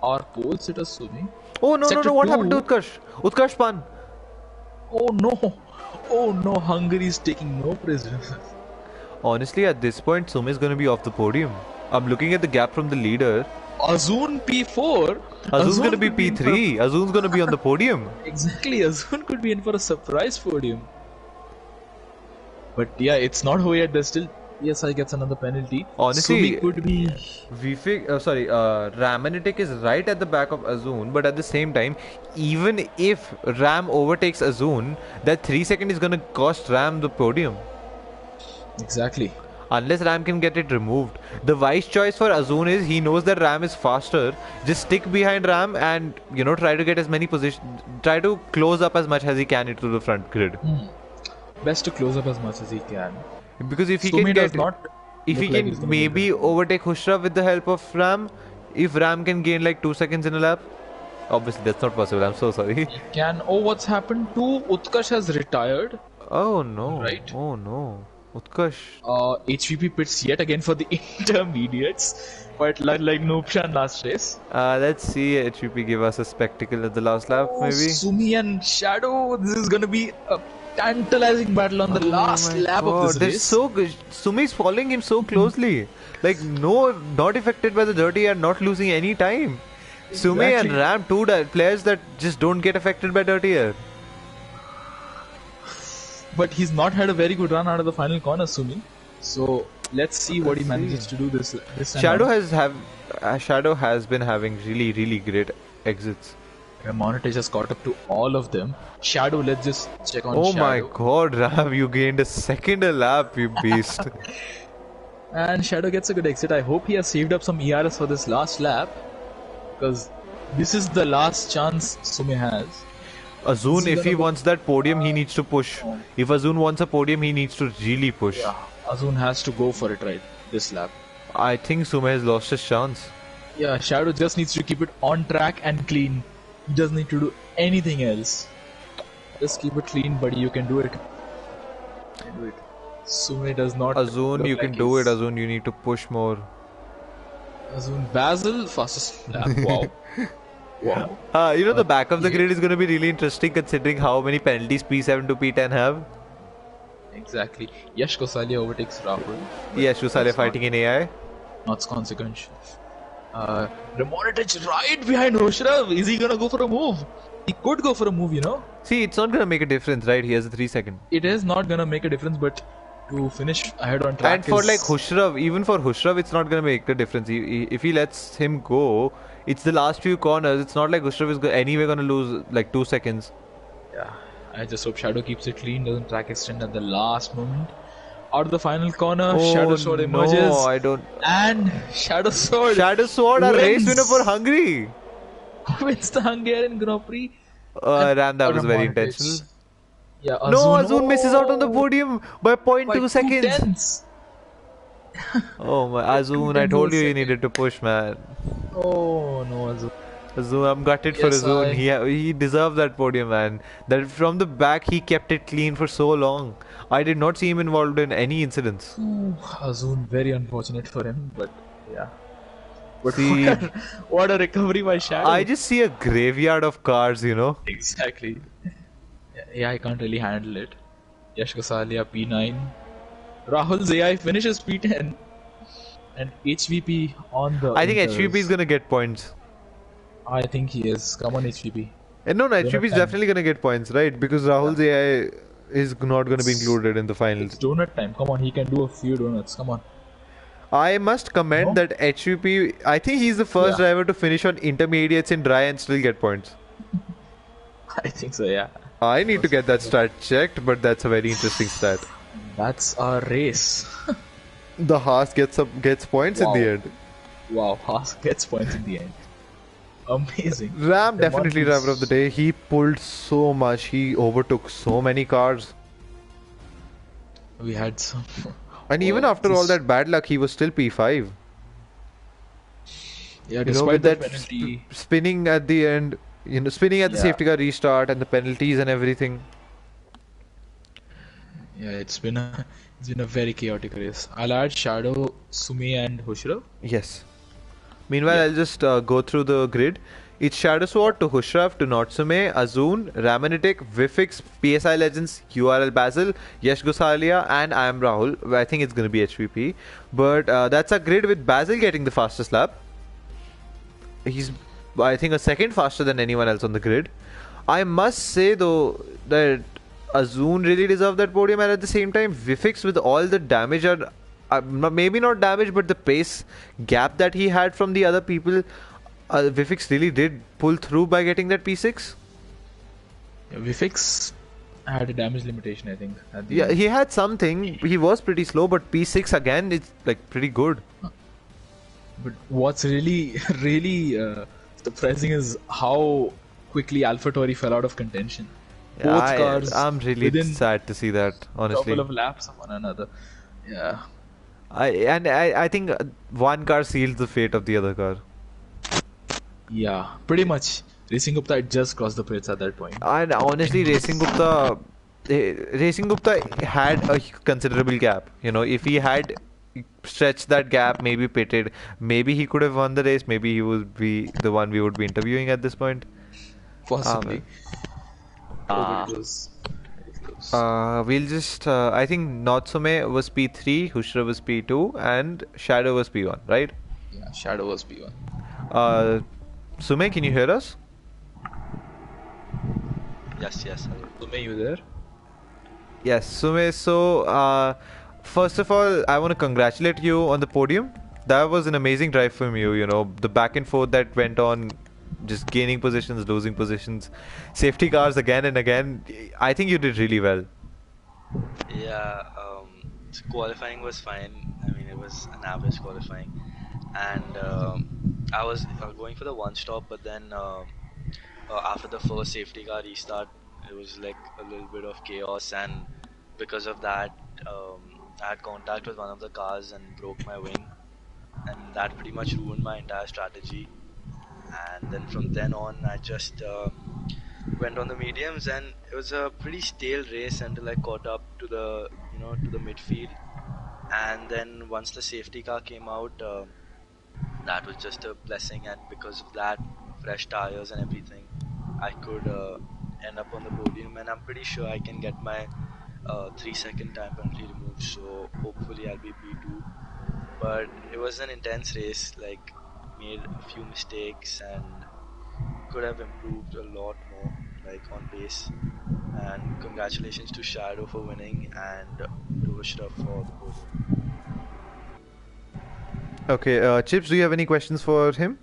Our pole sitter Sume. Oh no, Sector what happened to 2. Utkarsh? Utkarsh spun. Oh no! Oh no! Hungary is taking no prisoners. Honestly, at this point, Sume is gonna be off the podium. I'm looking at the gap from the leader. Azun P4. Azun's gonna be could in for a- P3. Azun's gonna be on the podium. Exactly, Azun could be in for a surprise podium. But yeah, it's not over yet. There's still PSI gets another penalty. Honestly, Sumi could be. Ramanitic is right at the back of Azun, but at the same time, even if Ram overtakes Azun, that 3 second is gonna cost Ram the podium. Exactly. Unless Ram can get it removed. The wise choice for Azun is he knows that Ram is faster. Just stick behind Ram and try to get as many positions. Try to close up as much as he can into the front grid. Best to close up as much as he can. Because if he Sumi can does get, not if he look like can he's gonna be maybe overtake Hushrav with the help of Ram, if Ram can gain like 2 seconds in a lap. Obviously, that's not possible. I'm so sorry. He can. Oh, what's happened to Utkarsh has retired, Oh no. right? Oh no. Utkarsh. HVP pits yet again for the intermediates, but like Noopshan last race. Let's see HVP give us a spectacle at the last lap, Oh, maybe. Sumi and Shadow. This is gonna be a tantalizing battle on the last my lap God, of this they're race. so good. Sumi's following him so closely. Like, no, not affected by the dirty and not losing any time. Sumi and Exactly. Ram, two players that just don't get affected by dirty air. But he's not had a very good run out of the final corner, Sumi. So let's see what he Let's manages see. to do this time. Shadow around. Shadow has been having really great exits. Montage has caught up to all of them. Shadow, let's just check on Oh Shadow. my God, Ram, you gained a second a lap, you beast. And Shadow gets a good exit. I hope he has saved up some ERS for this last lap, because this is the last chance Sumi has. Azun, if he wants that podium, he needs to push. If Azun wants a podium, he needs to really push. Yeah, Azun has to go for it right this lap. I think Sumi has lost his chance. Yeah, Shadow just needs to keep it on track and clean. He doesn't need to do anything else. Just keep it clean, buddy. You can do it. You can do it. Sumi does not. Azun, look you like can do it. he's- Azun, you need to push more. Azun Basil, fastest lap. Wow. Wow. You know, the back of the grid is going to be really interesting considering how many penalties P7 to P10 have. Exactly. Yash Kosalia overtakes Rahul. Yes, Shusale fighting in AI. Not consequential. Ramonitich right behind Hoshrav. Is he gonna go for a move? He could go for a move, you know. See, it's not going to make a difference, right? He has a 3 second. It is not gonna make a difference, but to finish ahead on track. And for is- like Hushrav, even for Hushrav, it's not going to make a difference. If he lets him go, it's the last few corners. It's not like Hushrav is anyway going to lose like 2 seconds. Yeah. I just hope Shadow keeps it clean, doesn't track extend at the last moment. Out of the final corner, Shadow Sword emerges. No, I don't. And Shadow Sword Shadow Sword, a race wins. winner for Hungary. wins the Hungarian Grand Prix. Ram, that was very Ramonitich. intentional. Yeah, No, Azun misses out on the podium by 0.2 by 2 seconds. tenths. Oh my, Azun, I told you you needed to push, man. Oh no, Azun. Azun, I'm gutted for Yes, Azun. He deserved that podium, man. That from the back he kept it clean for so long. I did not see him involved in any incidents. Ooh, Azun, very unfortunate for him, but yeah. But See, what a recovery by Shadow. I just see a graveyard of cars, you know. Exactly. Yeah, I can't really handle it. Yash Gosalia P9. Rahul AI finishes P10. And HVP on the. I think inters. HVP is gonna get points. I think he is. Come on, HVP. No, Don't HVP have is time. definitely gonna get points, right? Because Rahul's AI is not gonna be included in the finals. It's donut time. Come on, he can do a few donuts. Come on. I must comment No? that HVP, I think he's the first Yeah. driver to finish on intermediates in dry and still get points. I think so, yeah. I need to get that stat checked, but that's a very interesting stat. That's our race. The Haas gets points in the Wow. end. Wow, Haas gets points in the end. Amazing. Ram definitely Monkeys. driver of the day. He pulled so much. He overtook so many cars. We had some. And even Well, after all this- that bad luck, he was still P5. Yeah, You know, despite with the that penalty. spinning at the end, spinning at the Yeah. safety car restart and the penalties and everything. Yeah, it's been a very chaotic race. I'll add Shadow, Sumi, and Hushrav. Yes. Meanwhile, I'll just go through the grid. It's Shadow Sword to Hushrav to Natsume, Azun, Ramanitic, Vifix, PSI Legends, URL Basil, Yash Gosalia, and I am Rahul. I think it's going to be HVP. But that's a grid with Basil getting the fastest lap. He's, I think, a second faster than anyone else on the grid. I must say, though, that Azun really deserved that podium, and at the same time, Vifix with all the damage, or maybe not damage, but the pace gap that he had from the other people, Vifix really did pull through by getting that P6. Yeah, Vifix had a damage limitation, I think. At the Yeah, end. he had something. He was pretty slow, but P6 again, it's like pretty good. But what's really, really surprising is how quickly AlphaTauri fell out of contention. Both cars I'm really within sad to see that, a honestly. couple of laps of one another. Yeah. I think one car sealed the fate of the other car. Yeah, pretty much. Racing Gupta had just crossed the pits at that point. And honestly, Racing Gupta had a considerable gap. You know, if he had stretched that gap, maybe pitted, maybe he could have won the race. Maybe he would be the one we would be interviewing at this point. Well. Possibly. Oh, but Uh, it was very close. We'll just. I think Natsume was P3, Hushra was P2, and Shadow was P1, right? Yeah, Shadow was P1. Uh, Sume, can you hear us? yes, yes. Hello. Sume, you there? Yes, Sume. So, first of all, I want to congratulate you on the podium. That was an amazing drive from you. You know, the back and forth that went on, just gaining positions, losing positions, safety cars again and again. I think you did really well. Yeah, so qualifying was fine. I mean, it was an average qualifying, and I was going for the one stop, but then after the first safety car restart, it was like a little bit of chaos, and because of that, I had contact with one of the cars and broke my wing, and that pretty much ruined my entire strategy. And then from then on, I just went on the mediums, and it was a pretty stale race until I caught up to the to the midfield. And then once the safety car came out, that was just a blessing, and because of that, fresh tires and everything, I could end up on the podium, and I'm pretty sure I can get my 3 second time penalty removed, so hopefully I'll be P2. But it was an intense race, like made a few mistakes and could have improved a lot more, like on pace. And congratulations to Shadow for winning and to Ashraf for the podium. Okay, Chips, do you have any questions for him?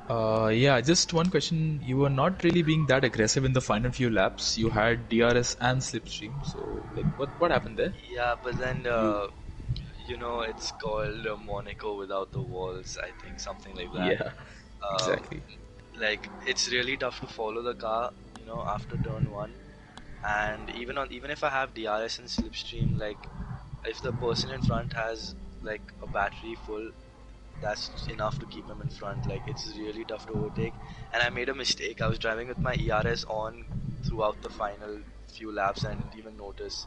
Yeah, just one question. You were not really being that aggressive in the final few laps. You had DRS and slipstream. So, like, what happened there? Yeah, but then it's called Monaco without the walls. I think something like that. Yeah, Uh, exactly. like it's really tough to follow the car, after turn one. And even if I have DRS and slipstream, like if the person in front has like a battery full, that's enough to keep him in front. Like it's really tough to overtake. And I made a mistake. I was driving with my ERS on throughout the final few laps and didn't even notice.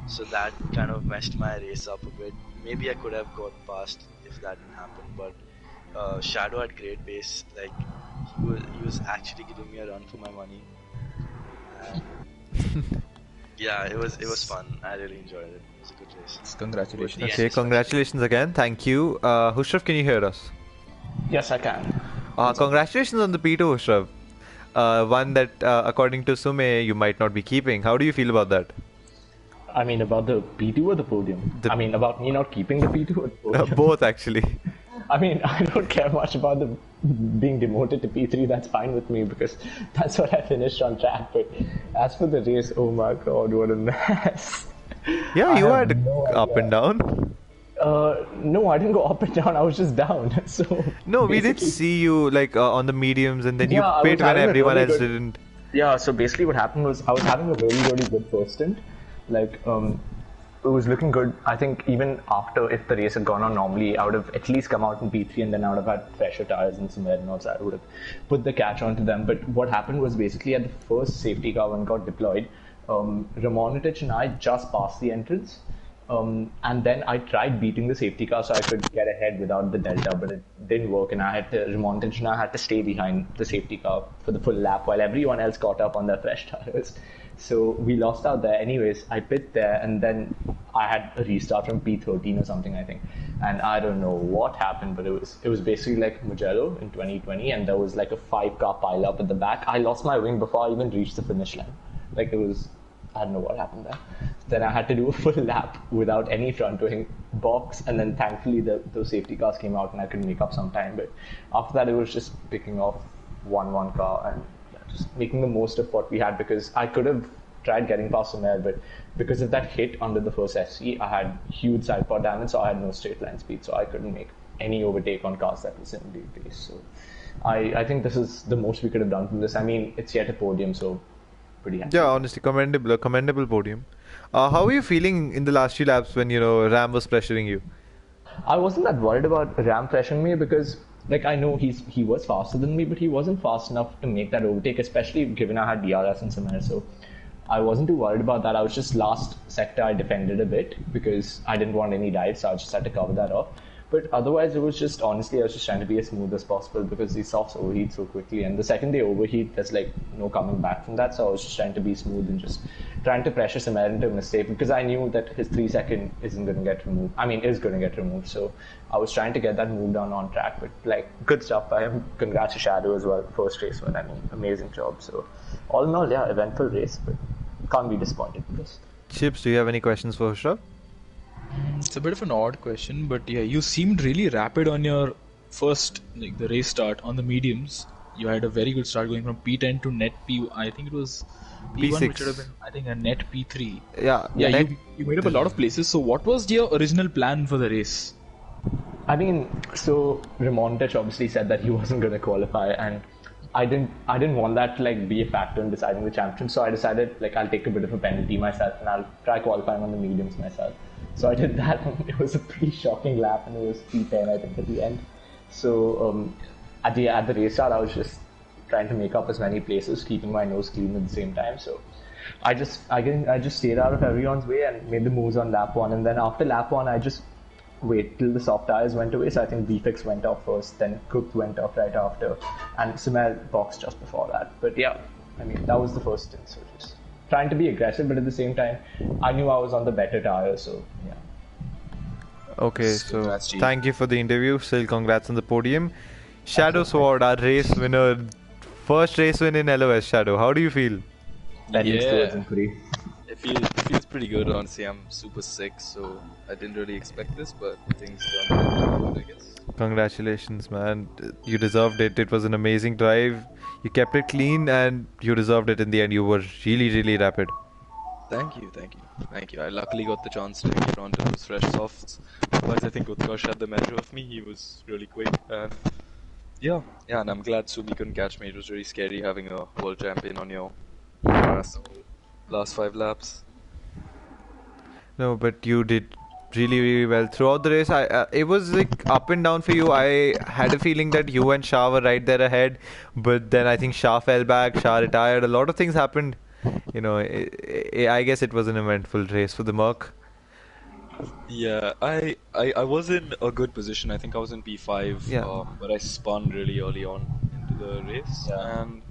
So that kind of messed my race up a bit. Maybe I could have got past if that didn't happen. But Shadow had great pace. Like he was actually giving me a run for my money. And yeah, it was fun. I really enjoyed it. It was a good race. Congratulations. Yeah. Okay, congratulations again. Thank you. Hushraf, can you hear us? Yes, I can. Congratulations on the P2, Hushraf. One that, according to Sume, you might not be keeping. How do you feel about that? I mean, about the P2 or the podium? I mean, about me not keeping the P2 or the podium? Both, actually. I mean, I don't care much about the being demoted to P3. That's fine with me because that's what I finished on track. But as for the race, oh my god, what a mess. Yeah, you I had have no up idea. and down. No, I didn't go up and down. I was just down. So No, we did basically- see you like on the mediums, and then you Yeah, I pit was when having a everyone really else good- didn't. Yeah, so basically what happened was I was having a really, really good first stint. Like, it was looking good. I think even after, if the race had gone on normally, I would have at least come out in P3 and then I would have had fresher tires and some air notes. I would have put the catch onto them. But what happened was basically at the first safety car when it got deployed, Ramonitich and I just passed the entrance. And then I tried beating the safety car so I could get ahead without the delta, but it didn't work. And Ramonitich and I had to stay behind the safety car for the full lap while everyone else caught up on their fresh tires. So we lost out there. Anyways, I pit there and then I had a restart from P13 or something, I think. And I don't know what happened, but it was basically like Mugello in 2020, and there was like a 5-car pile up at the back. I lost my wing before I even reached the finish line. Like I don't know what happened there. Then I had to do a full lap without any front wing box, and then thankfully those safety cars came out and I could make up some time. But after that, it was just picking off one car and just making the most of what we had, because I could have tried getting past Sumer, but because of that hit under the first SC, I had huge side pod damage, so I had no straight line speed, so I couldn't make any overtake on cars that was in the pace. So I think this is the most we could have done from this. I mean, it's yet a podium, so pretty happy. Yeah, honestly, commendable podium. How were you feeling in the last few laps when Ram was pressuring you? I wasn't that worried about Ram pressuring me because like I know he was faster than me, but he wasn't fast enough to make that overtake, especially given I had DRS and Samir. So I wasn't too worried about that. I was just last sector I defended a bit because I didn't want any dives, so I just had to cover that off. But otherwise, it was just, honestly, I was just trying to be as smooth as possible because these softs overheat so quickly. And the second they overheat, there's like no coming back from that. So I was just trying to be smooth and just trying to pressure Samir into a mistake because I knew that his 3 second isn't going to get removed. I mean, is going to get removed. So I was trying to get that move down on track. But like, good stuff by him. Congrats to Shadow as well. First race win. I mean, amazing job. So all in all, yeah, eventful race, but can't be disappointed with this. Chips, do you have any questions for Hushra? It's a bit of an odd question, but yeah, you seemed really rapid on your first, like the race start on the mediums. You had a very good start going from P10 to net P. I think it was P1, P6. which would have been, I think, a net P3. Yeah, Yeah, net- you made up a lot of places. So, what was your original plan for the race? I mean, so Ramontich obviously said that he wasn't going to qualify, and I didn't want that to like be a factor in deciding the championship. So I decided like I'll take a bit of a penalty myself, and I'll try qualifying on the mediums myself. So I did that, and it was a pretty shocking lap, and it was P10 I think at the end. So at the race start, I was just trying to make up as many places, keeping my nose clean at the same time. So I just stayed out of everyone's way and made the moves on lap 1, and then after lap 1, I just wait till the soft tires went away. So I think VFix went off first, then Cook went off right after, and Samir boxed just before that. But yeah, I mean that was the first stint. So just trying to be aggressive, but at the same time, I knew I was on the better tire. So yeah. Okay, so Congrats, G. thank you for the interview. Still, congrats on the podium. Shadow Sword, our race winner, first race win in LOS. Shadow, how do you feel? Tending Yeah. towards injury. It feels pretty good, honestly. I'm super sick, so I didn't really expect this, but things turned out good, I guess. Congratulations, man. You deserved it. It was an amazing drive. You kept it clean and you deserved it in the end. You were really, really rapid. Thank you. I luckily got the chance to get onto those fresh softs. But I think Utkarsh had the measure of me. He was really quick. And yeah, and I'm glad Sumi couldn't catch me. It was really scary having a world champion on your last 5 laps. No, but you did really, really well throughout the race. It was like up and down for you. I had a feeling that you and Shah were right there ahead, but then I think Shah fell back. Shah retired. A lot of things happened. You know, I guess it was an eventful race for the Merc. Yeah, I was in a good position. I think I was in P5, Yeah. but I spun really early on into the race. Yeah. And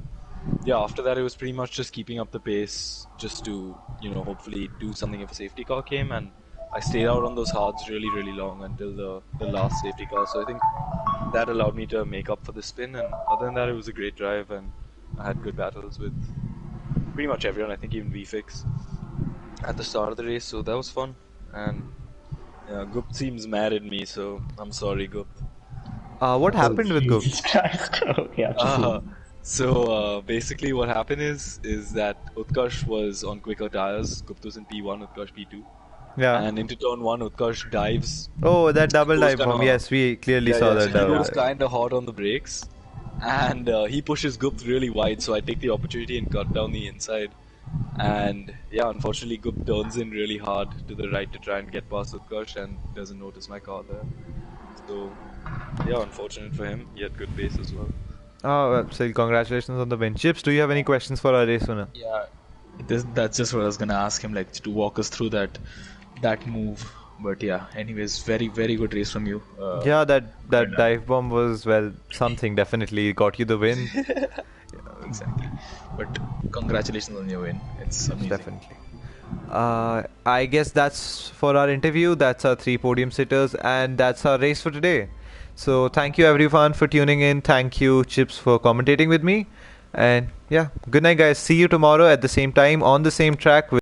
yeah, after that it was pretty much just keeping up the pace, just to, hopefully do something if a safety car came. And I stayed out on those hards really, really long until the last safety car. So I think that allowed me to make up for the spin. And other than that, it was a great drive, and I had good battles with pretty much everyone. I think even VFix at the start of the race, so that was fun. And yeah, Gupt seems mad at me, so I'm sorry, Gupt. What happened with Goop? Jesus Christ. Yeah. Basically what happened is that Utkarsh was on quicker tires. Gupt was in P1, Utkarsh P2. Yeah. And into turn 1, Utkarsh dives. Oh, that double Goes dive kinda bomb. hot. Yes, we clearly saw So that he double goes dive. kind of hot on the brakes. And he pushes Gupt really wide, so I take the opportunity and cut down the inside. And yeah, unfortunately, Gupt turns in really hard to the right to try and get past Utkarsh and doesn't notice my car there. So yeah, unfortunate for him. He had good pace as well. Oh, well, still, congratulations on the win. Chips, do you have any questions for our race winner? Yeah, that's just what I was gonna ask him, like to walk us through that move. But yeah, anyways, very very good race from you. Yeah, that dive bomb was, well, something. Definitely got you the win. Exactly. But congratulations on your win. It's amazing. Definitely. I guess that's for our interview. That's our 3 podium sitters, and that's our race for today. So thank you everyone for tuning in. Thank you, Chips, for commentating with me. And yeah, good night, guys. See you tomorrow at the same time on the same track.